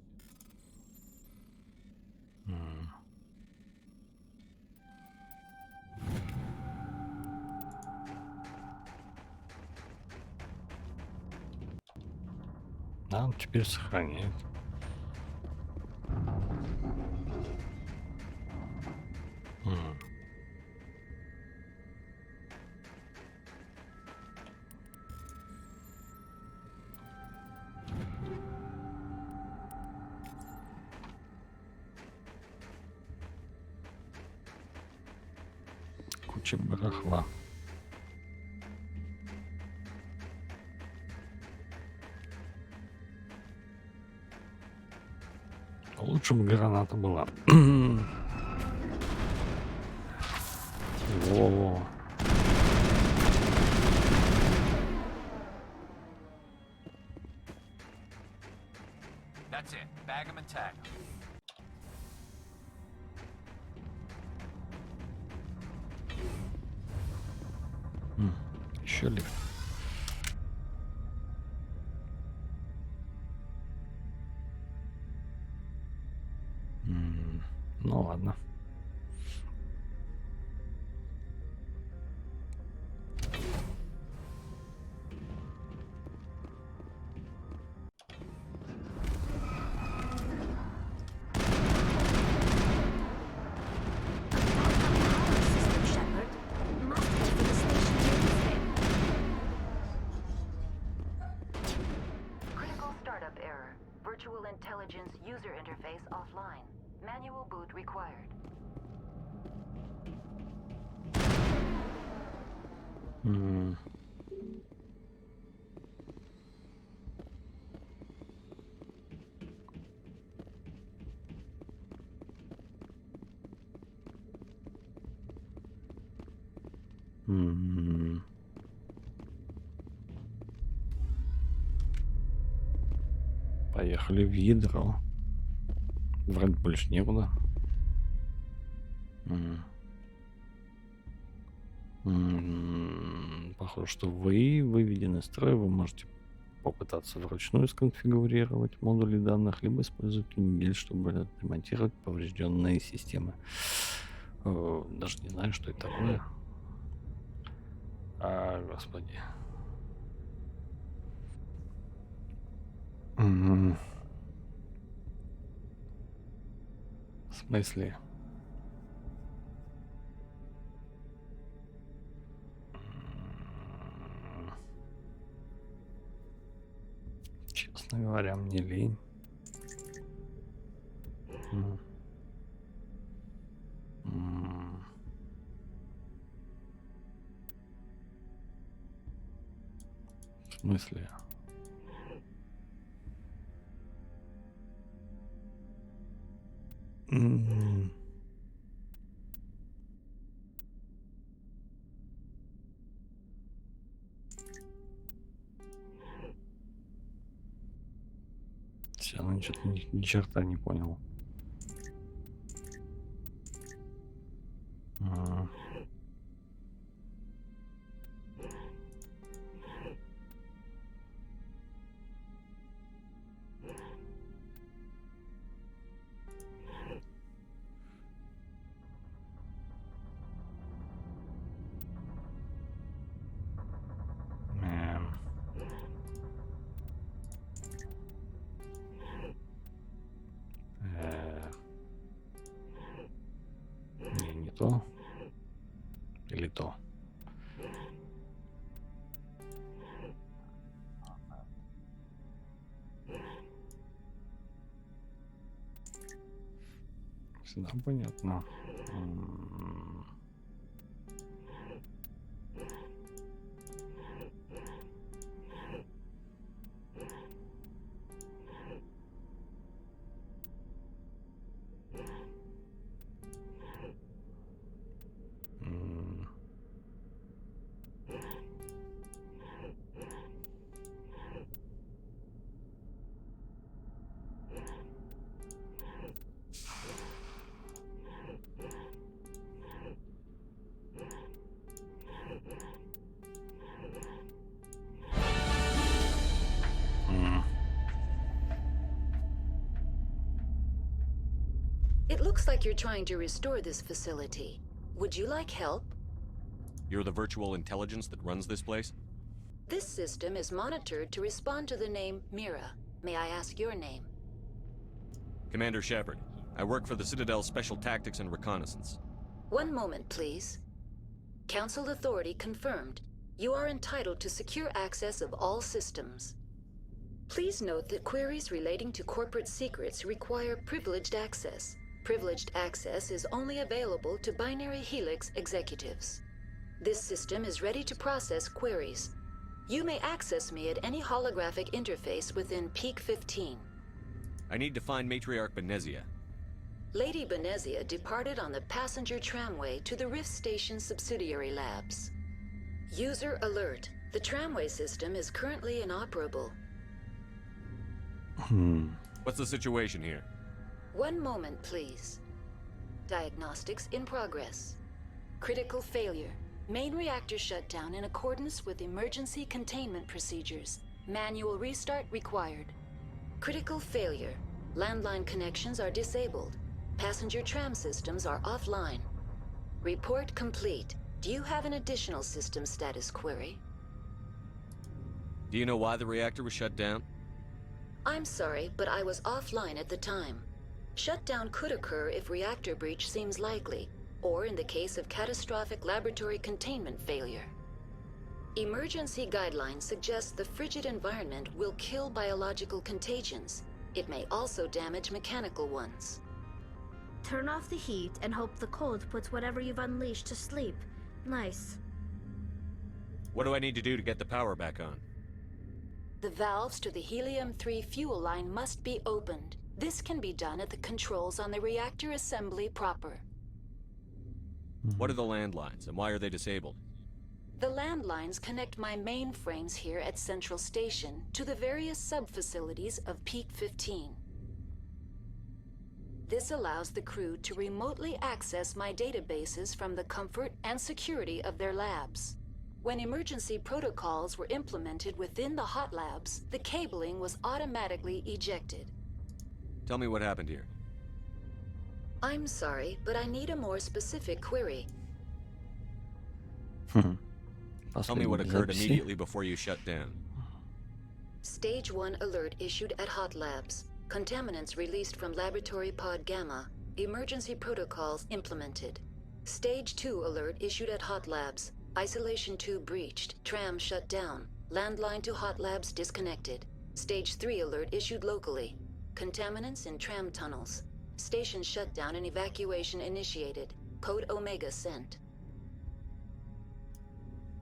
Speaker 1: Да, теперь сохраняет. Куча барахла. Лучше бы граната была. Во-во.
Speaker 7: That's it. Bag 'em and tag 'em.
Speaker 1: Еще лифт. Ну ладно.
Speaker 5: Critical startup error. Virtual intelligence user interface offline. Manual boot required.
Speaker 1: Поехали в ядро. Вроде больше некуда. Похоже, что вы выведены из строя. Вы можете попытаться вручную сконфигурировать модули данных, либо использовать неделю, чтобы ремонтировать поврежденные системы. Даже не знаю, что это такое. Господи. В смысле? Честно говоря, мне лень. В смысле? Все равно что-то ни черта не понял. Не то. Или то. Всегда понятно.
Speaker 5: Looks like you're trying to restore this facility. Would you like help?
Speaker 3: You're the virtual intelligence that runs this place?
Speaker 5: This system is monitored to respond to the name Mira. May I ask your name?
Speaker 3: Commander Shepard. I work for the Citadel's Special Tactics and Reconnaissance.
Speaker 5: One moment, please. Council authority confirmed. You are entitled to secure access of all systems. Please note that queries relating to corporate secrets require privileged access. Privileged access is only available to Binary Helix executives. This system is ready to process queries. You may access me at any holographic interface within Peak 15.
Speaker 3: I need to find Matriarch Benezia.
Speaker 5: Lady Benezia departed on the passenger tramway to the Rift Station subsidiary labs. User alert. The tramway system is currently inoperable.
Speaker 3: What's the situation here?
Speaker 5: One moment, please. Diagnostics in progress. Critical failure. Main reactor shut down in accordance with emergency containment procedures. Manual restart required. Critical failure. Landline connections are disabled. Passenger tram systems are offline. Report complete. Do you have an additional system status query?
Speaker 3: Do you know why the reactor was shut down?
Speaker 5: I'm sorry, but I was offline at the time. Shutdown could occur if reactor breach seems likely, or in the case of catastrophic laboratory containment failure. Emergency guidelines suggest the frigid environment will kill biological contagions. It may also damage mechanical ones.
Speaker 10: Turn off the heat and hope the cold puts whatever you've unleashed to sleep. Nice.
Speaker 3: What do I need to do to get the power back on?
Speaker 5: The valves to the helium-3 fuel line must be opened. This can be done at the controls on the reactor assembly proper.
Speaker 3: What are the landlines, and why are they disabled?
Speaker 5: The landlines connect my mainframes here at Central Station to the various sub-facilities of Peak 15. This allows the crew to remotely access my databases from the comfort and security of their labs. When emergency protocols were implemented within the hot labs, the cabling was automatically ejected.
Speaker 3: Tell me what happened here.
Speaker 5: I'm sorry, but I need a more specific query.
Speaker 3: Tell me what occurred immediately before you shut down.
Speaker 5: Stage 1 alert issued at hot labs. Contaminants released from laboratory pod Gamma. Emergency protocols implemented. Stage 2 alert issued at hot labs. Isolation tube breached. Tram shut down. Landline to hot labs disconnected. Stage 3 alert issued locally. Contaminants in tram tunnels. Station shutdown and evacuation initiated. Code Omega sent.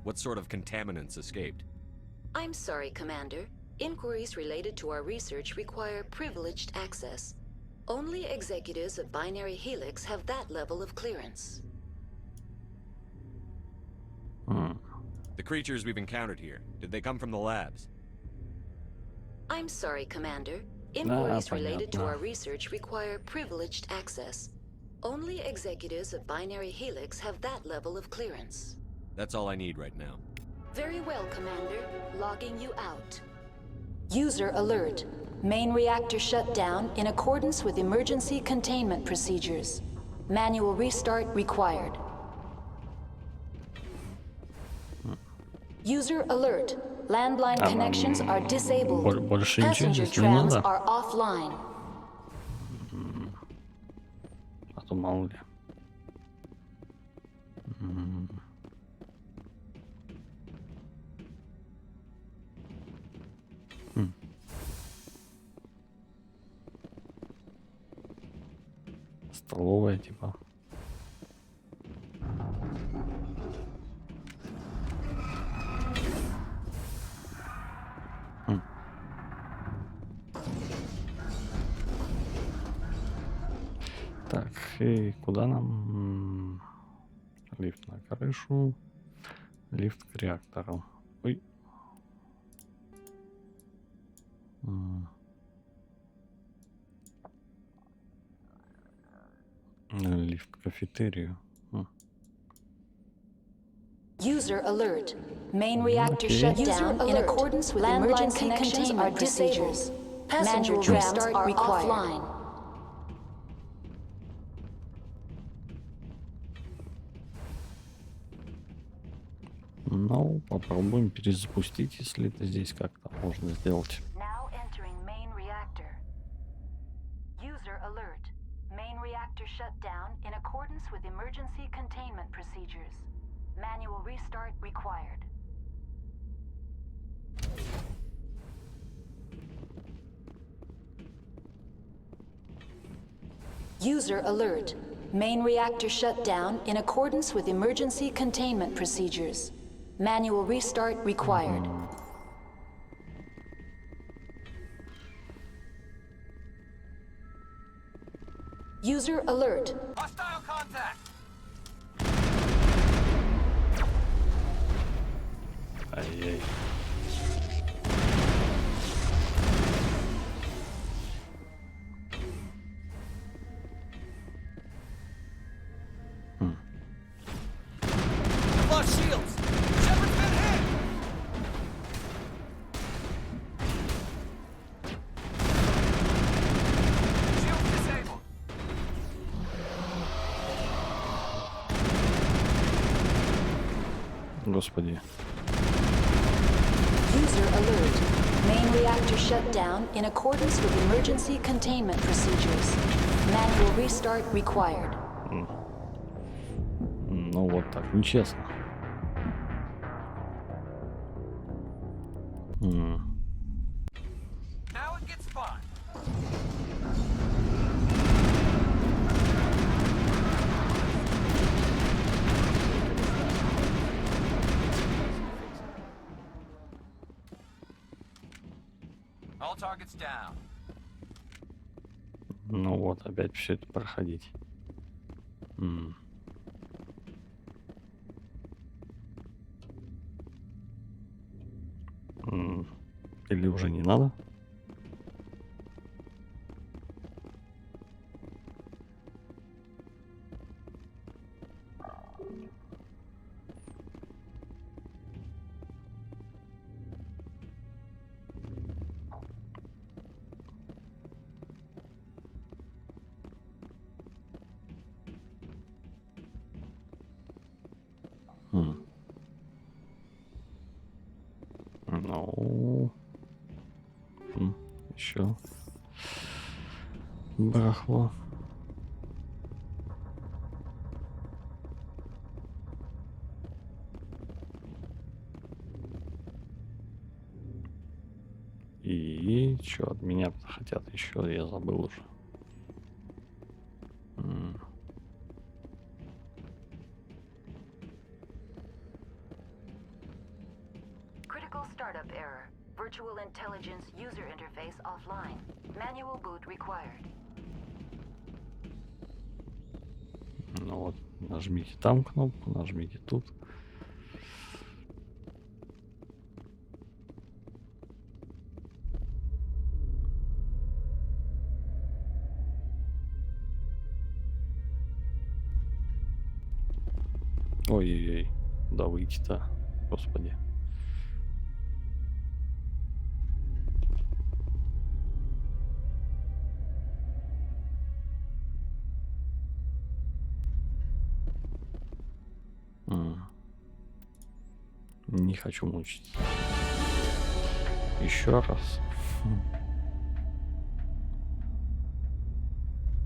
Speaker 3: What sort of contaminants escaped?
Speaker 5: I'm sorry, Commander. Inquiries related to our research require privileged access. Only executives of Binary Helix have that level of clearance.
Speaker 3: The creatures we've encountered here, did they come from the labs?
Speaker 5: I'm sorry, Commander. Inquiries related to our research require privileged access. Only executives of Binary Helix have that level of clearance.
Speaker 3: That's all I need right now.
Speaker 5: Very well, Commander. Logging you out. User alert. Main reactor shut down in accordance with emergency containment procedures. Manual restart required. User alert. Landline connections are disabled. Passenger trams are offline.
Speaker 1: А то мало ли. Столовая типа. Так, и куда нам? Лифт на крышу. Лифт к реактору. Ой. Лифт к кафетерию.
Speaker 5: User alert. Main reactor shut down in accordance with emergency containment procedures. Passenger trams are offline.
Speaker 1: Ну, попробуем перезапустить, если это здесь как-то можно сделать.
Speaker 5: Now entering main reactor. User alert. Main reactor shut down in accordance with emergency containment procedures. Manual restart required. User alert. Main reactor shut down in accordance with emergency containment procedures. Manual restart required. User alert.
Speaker 7: Hostile contact!
Speaker 1: Ай-яй.
Speaker 7: Lost shields! Shepard's been hit! Shields disabled!
Speaker 1: Господи.
Speaker 5: User alert. Main reactor shut down in accordance with emergency containment procedures. Manual restart required.
Speaker 1: Ну вот так, нечестно.
Speaker 7: Now it gets fun! All targets down.
Speaker 1: Ну вот, опять все это проходить. Или уже не надо? Ну, еще барахло. И что от меня хотят еще, я забыл уже.
Speaker 5: Critical startup error. Virtual intelligence user interface offline. Manual boot required.
Speaker 1: Ну вот, нажмите там кнопку, нажмите тут. Ой-ой-ой, куда выйти-то, господи. Не хочу мучиться. Еще раз.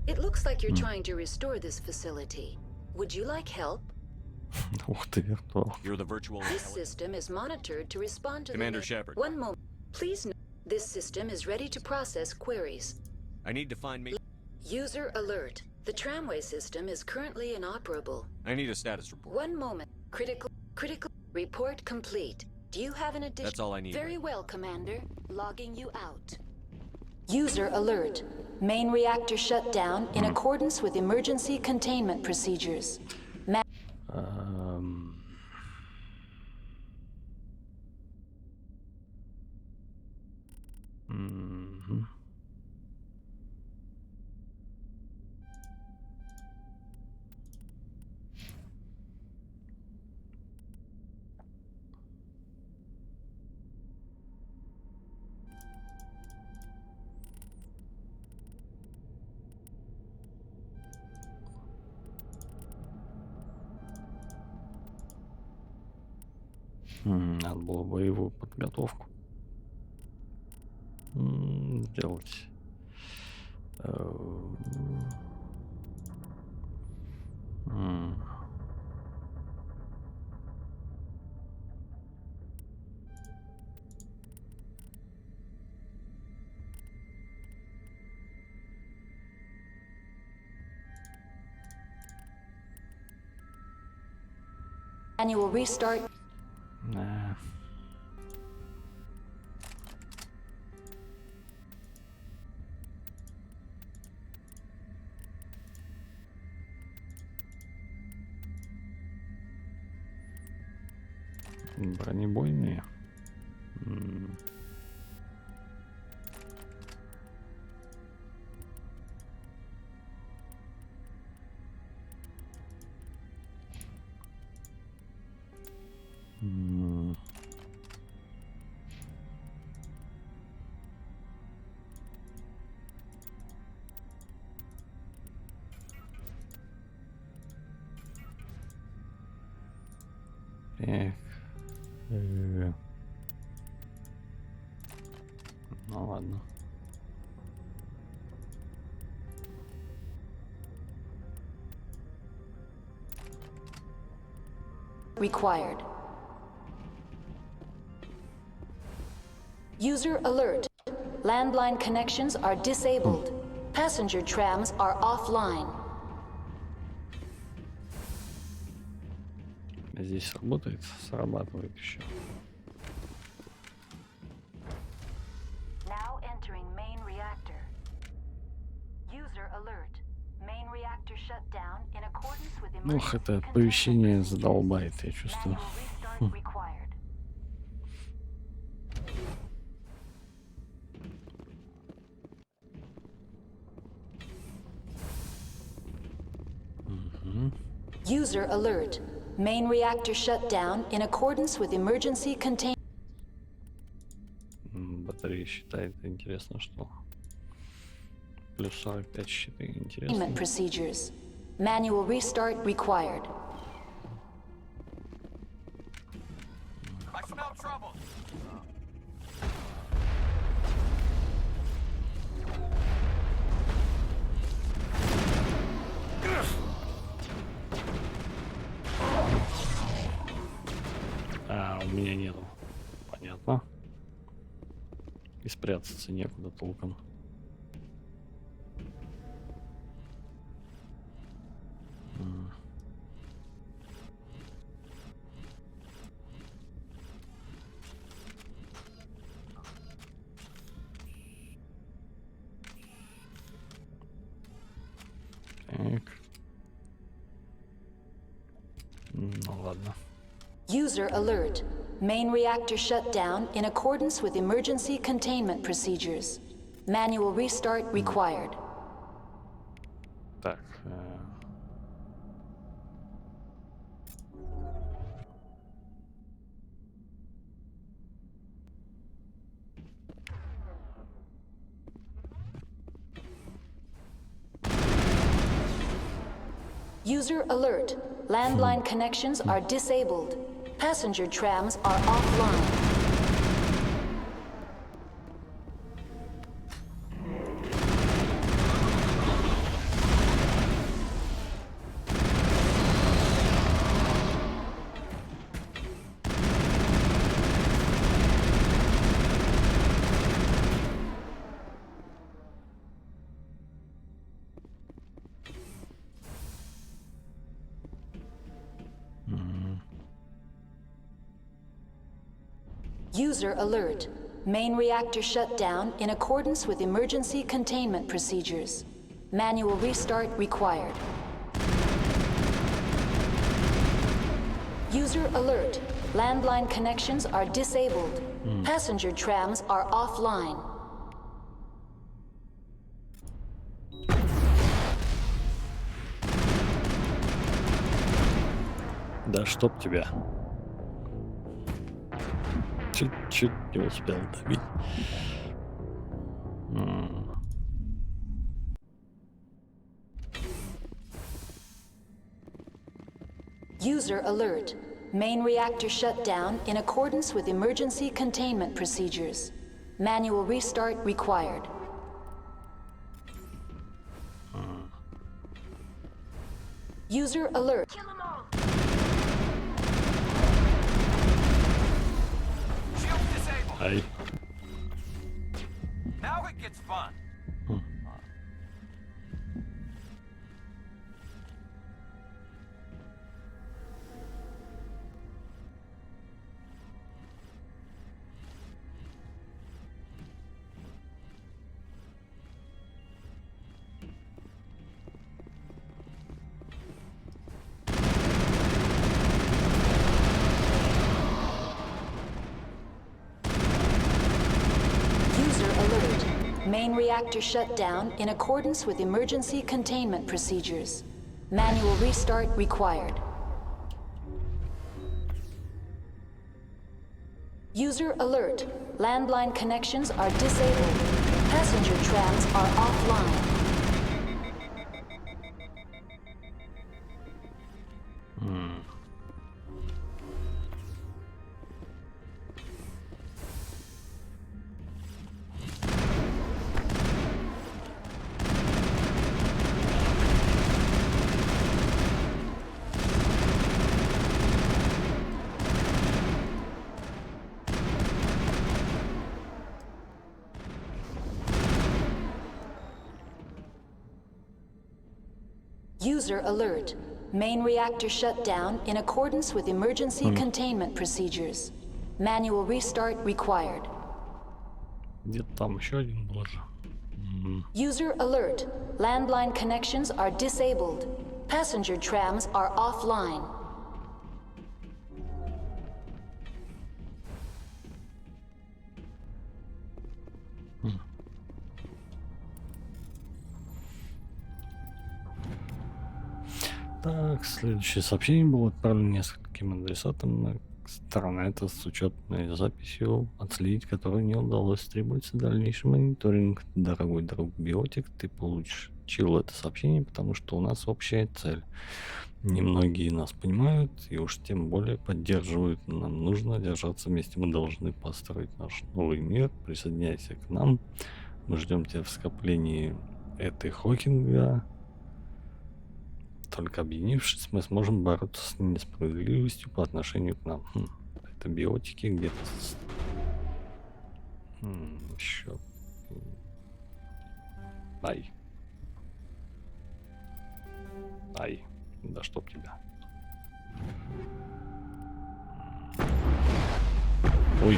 Speaker 5: It looks like you're trying to restore this facility. Would you like help?
Speaker 1: Ух ты, виртуал.
Speaker 3: You're the virtual
Speaker 5: This system is monitored to respond to
Speaker 3: Commander
Speaker 5: the...
Speaker 3: Shepard.
Speaker 5: One moment. Please note, this system is ready to process queries.
Speaker 3: I need to find me.
Speaker 5: User alert. The tramway system is currently inoperable.
Speaker 3: I need a status report.
Speaker 5: One moment. Critical report complete. Do you have an addition?
Speaker 3: That's all I need.
Speaker 5: Very well, Commander. Logging you out. User alert. Main reactor shut down in accordance with emergency containment procedures.
Speaker 1: Надо было боевую подготовку сделать.
Speaker 5: Annual restart.
Speaker 1: Бронебойные. Ну ладно.
Speaker 5: Required. User alert. Landline connections are disabled. Passenger trams are offline.
Speaker 1: Здесь работает, срабатывает еще.
Speaker 5: Now entering main reactor. User alert. Main reactor shut down in accordance with
Speaker 1: Ох, это оповещение задолбает, я чувствую.
Speaker 5: required. User alert. Main reactor shut down in accordance with emergency containment.
Speaker 1: Батарея считает, интересно, что плюс 45 щиты, интересно.
Speaker 5: Procedures. Manual restart required.
Speaker 7: I smell trouble.
Speaker 1: А, у меня нету. Понятно. И спрятаться некуда толком. Так. Ну ладно.
Speaker 5: User alert. Main reactor shut down in accordance with emergency containment procedures. Manual restart required.
Speaker 1: Так.
Speaker 5: User alert. Landline connections are disabled. Passenger trams are offline. User alert. Main reactor shut down in accordance with emergency containment procedures. Manual restart required. User alert. Landline connections are disabled. Passenger trams are offline.
Speaker 1: Да чтоб тебя. Чуть-чуть не успел добить.
Speaker 5: User alert. Main reactor shut down in accordance with emergency containment procedures. Manual restart required. User alert.
Speaker 8: Shield disabled.
Speaker 1: Ай.
Speaker 8: Now it gets fun.
Speaker 5: Main reactor shut down in accordance with emergency containment procedures. Manual restart required. User alert. Landline connections are disabled. Passenger trams are offline. User alert. Main reactor shut down in accordance with emergency containment procedures. Manual restart required.
Speaker 1: Где-то там еще один был же.
Speaker 5: User alert. Landline connections are disabled. Passenger trams are offline.
Speaker 1: Так, следующее сообщение было отправлено нескольким адресатам на стороны. Это с учетной записью, отследить которую не удалось. Требуется дальнейший мониторинг. Дорогой друг Биотик, ты получил это сообщение, потому что у нас общая цель. Немногие нас понимают и уж тем более поддерживают. Нам нужно держаться вместе. Мы должны построить наш новый мир. Присоединяйся к нам. Мы ждем тебя в скоплении этой Хокинга. Только объединившись, мы сможем бороться с несправедливостью по отношению к нам. Это биотики где-то. Еще. Ай. Ай. Да чтоб тебя. Ой.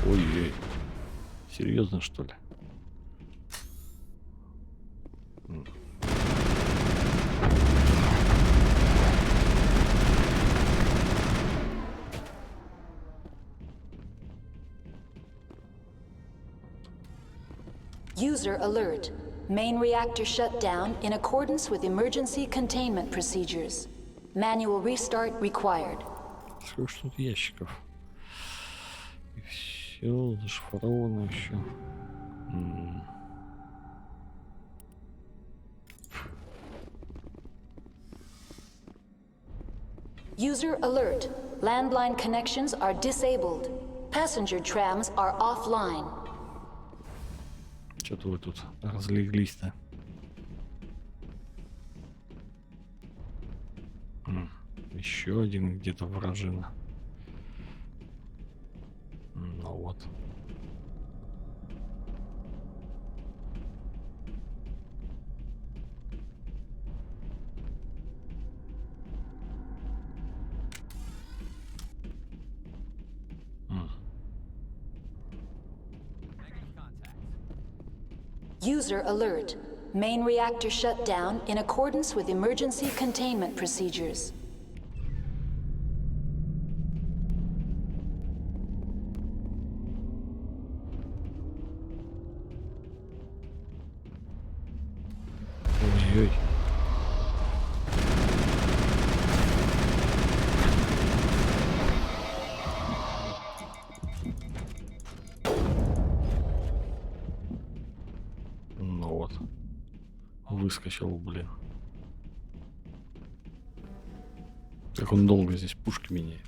Speaker 1: Ой-ой. Серьезно, что ли?
Speaker 5: User alert. Main reactor shut down in accordance with emergency containment procedures. Manual restart required.
Speaker 1: Сколько ж тут ящиков? И все зашифровано еще.
Speaker 5: User alert. Landline connections are disabled. Passenger trams are offline.
Speaker 1: Что-то вы тут разлеглись-то. Еще один где-то вражина. Ну вот.
Speaker 5: User alert. Main reactor shut down in accordance with emergency containment procedures.
Speaker 1: Ой-ой. Ну вот. Выскочил, блин. Как он долго здесь пушки меняет.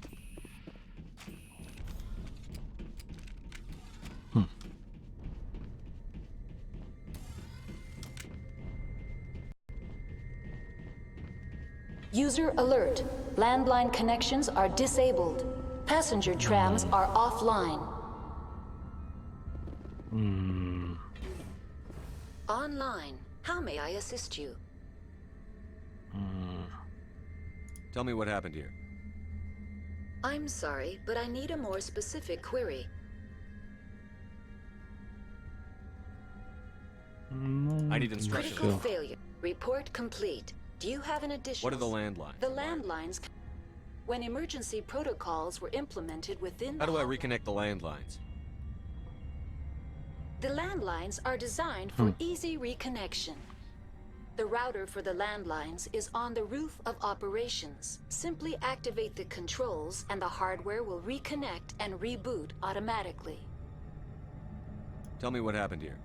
Speaker 5: User alert. Landline connections are disabled. Passenger trams are offline. Online. How may I assist you?
Speaker 3: Tell me what happened here.
Speaker 5: I'm sorry, but I need a more specific query.
Speaker 3: I need instructions.
Speaker 5: Critical failure. Report complete. Do you have an additional?
Speaker 3: What are the landlines?
Speaker 5: The landlines. When emergency protocols were implemented within.
Speaker 3: How do I reconnect the landlines?
Speaker 5: The landlines are designed for easy reconnection. The router for the landlines is on the roof of operations. Simply activate the controls and the hardware will reconnect and reboot automatically.
Speaker 3: Tell me what happened here.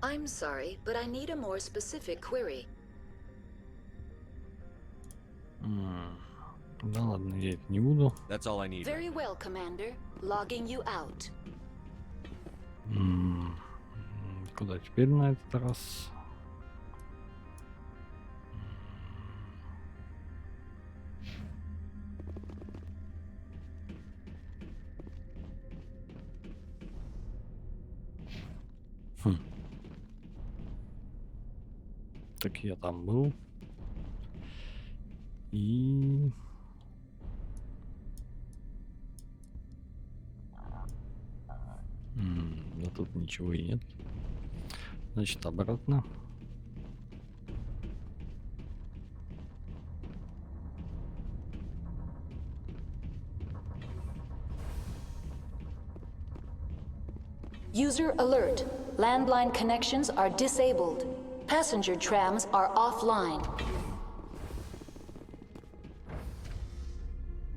Speaker 5: I'm sorry, but I need a more specific query.
Speaker 1: Да ладно, я это не буду.
Speaker 3: That's all I need.
Speaker 5: Very well, Commander. Logging you out.
Speaker 1: Куда теперь на этот раз? Так я там был. И... Да тут ничего и нет. Значит, обратно.
Speaker 5: User alert. Landline connections are disabled. Passenger trams are offline.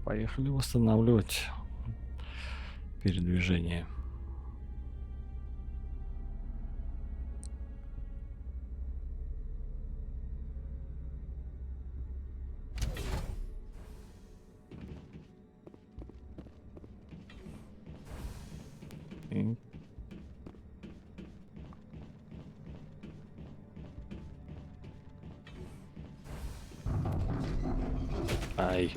Speaker 1: Поехали восстанавливать передвижение. Ай.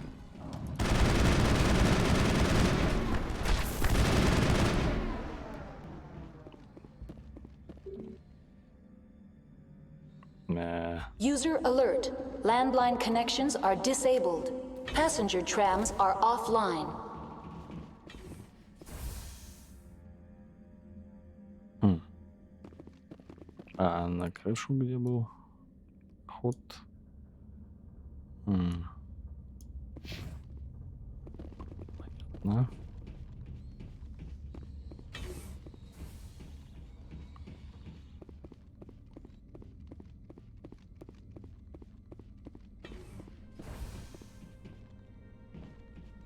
Speaker 5: User alert. Landline connections are disabled. Passenger trams are offline.
Speaker 1: А на крышу где был ход? Понятно.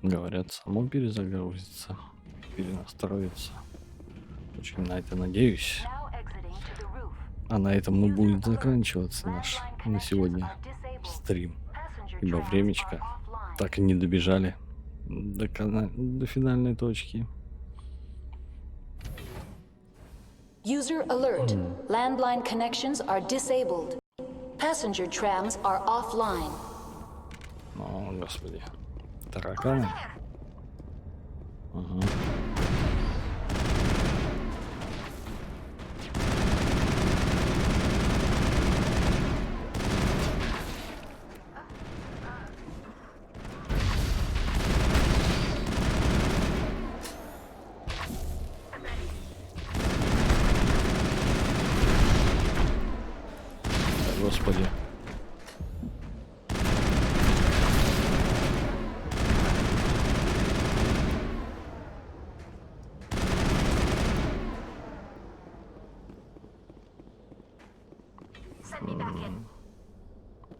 Speaker 1: Говорят, само перезагрузится, перенастроится. Очень на это надеюсь. А на этом и будет заканчиваться наш на сегодня стрим. Ибо времечко так и не добежали до финальной точки.
Speaker 5: User alert. Landline connections are disabled. Passenger trams are offline.
Speaker 1: О, господи. Тараканы. Ага. Господи.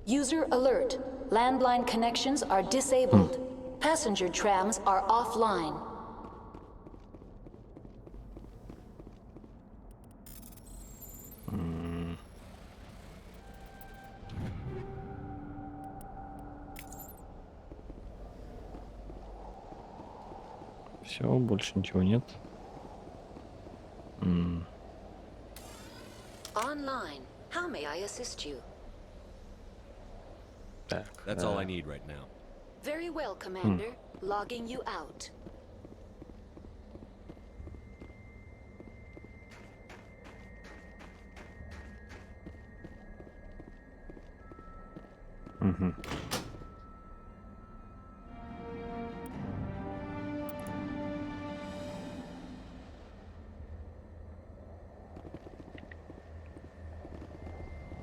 Speaker 5: User alert. Landline connections are disabled. Passenger trams are offline.
Speaker 1: Все, больше ничего нет.
Speaker 5: Online. How may I assist you?
Speaker 1: Так.
Speaker 3: That's all I need right now.
Speaker 5: Very well, Commander. Logging you out.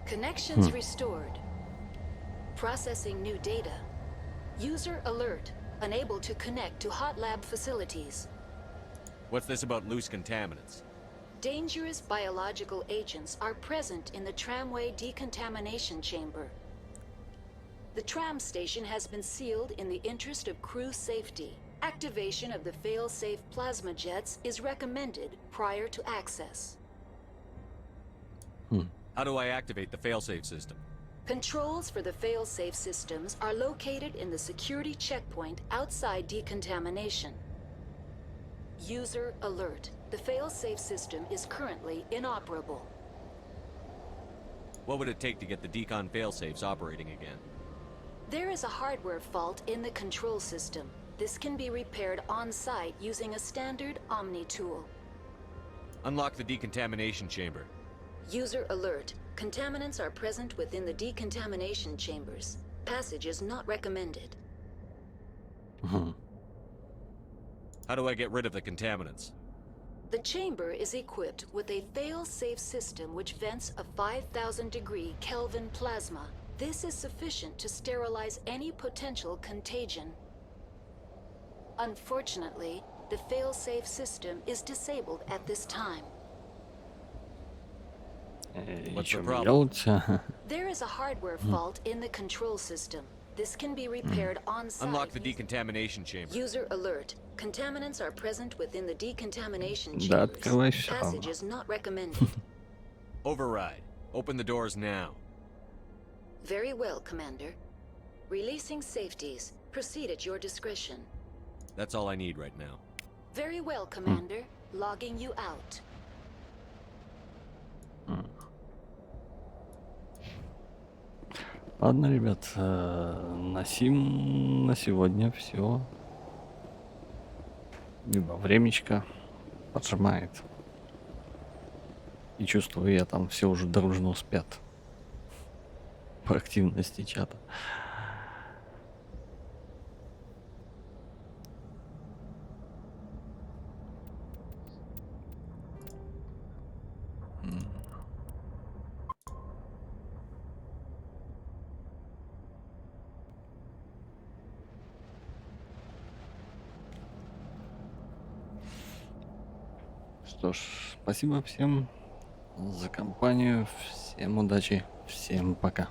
Speaker 5: Connections restored. Processing new data. User alert. Unable to connect to hot lab facilities.
Speaker 3: What's this about loose contaminants?
Speaker 5: Dangerous biological agents are present in the tramway decontamination chamber. The tram station has been sealed in the interest of crew safety. Activation of the fail-safe plasma jets is recommended prior to access.
Speaker 3: How do I activate the failsafe system?
Speaker 5: Controls for the fail-safe systems are located in the security checkpoint outside decontamination. User alert. The fail-safe system is currently inoperable.
Speaker 3: What would it take to get the decon failsafes operating again?
Speaker 5: There is a hardware fault in the control system. This can be repaired on-site using a standard Omni tool.
Speaker 3: Unlock the decontamination chamber.
Speaker 5: User alert. Contaminants are present within the decontamination chambers. Passage is not recommended.
Speaker 3: How do I get rid of the contaminants?
Speaker 5: The chamber is equipped with a fail-safe system which vents a 5,000-degree Kelvin plasma. This is sufficient to sterilize any potential contagion. Unfortunately, the fail-safe system is disabled at this time.
Speaker 3: What's
Speaker 1: Что
Speaker 3: the
Speaker 1: мне
Speaker 3: problem?
Speaker 1: делать?
Speaker 5: There is a hardware fault in the control system. This can be repaired on-site.
Speaker 3: Unlock the decontamination chamber.
Speaker 5: User alert. Contaminants are present within the decontamination
Speaker 1: Да,
Speaker 5: chambers.
Speaker 1: открывай всё
Speaker 5: Passage
Speaker 1: равно.
Speaker 5: is not recommended.
Speaker 3: Override. Open the doors now.
Speaker 5: Very well, Commander. Releasing safeties. Proceed at your discretion.
Speaker 3: That's all I need right now.
Speaker 5: Very well, Commander. Logging you out.
Speaker 1: Ладно, ребят, на сегодня все. Либо времечко поджимает. И чувствую, я там все уже дружно спят по активности чата. Что ж, спасибо всем за компанию, всем удачи, всем пока.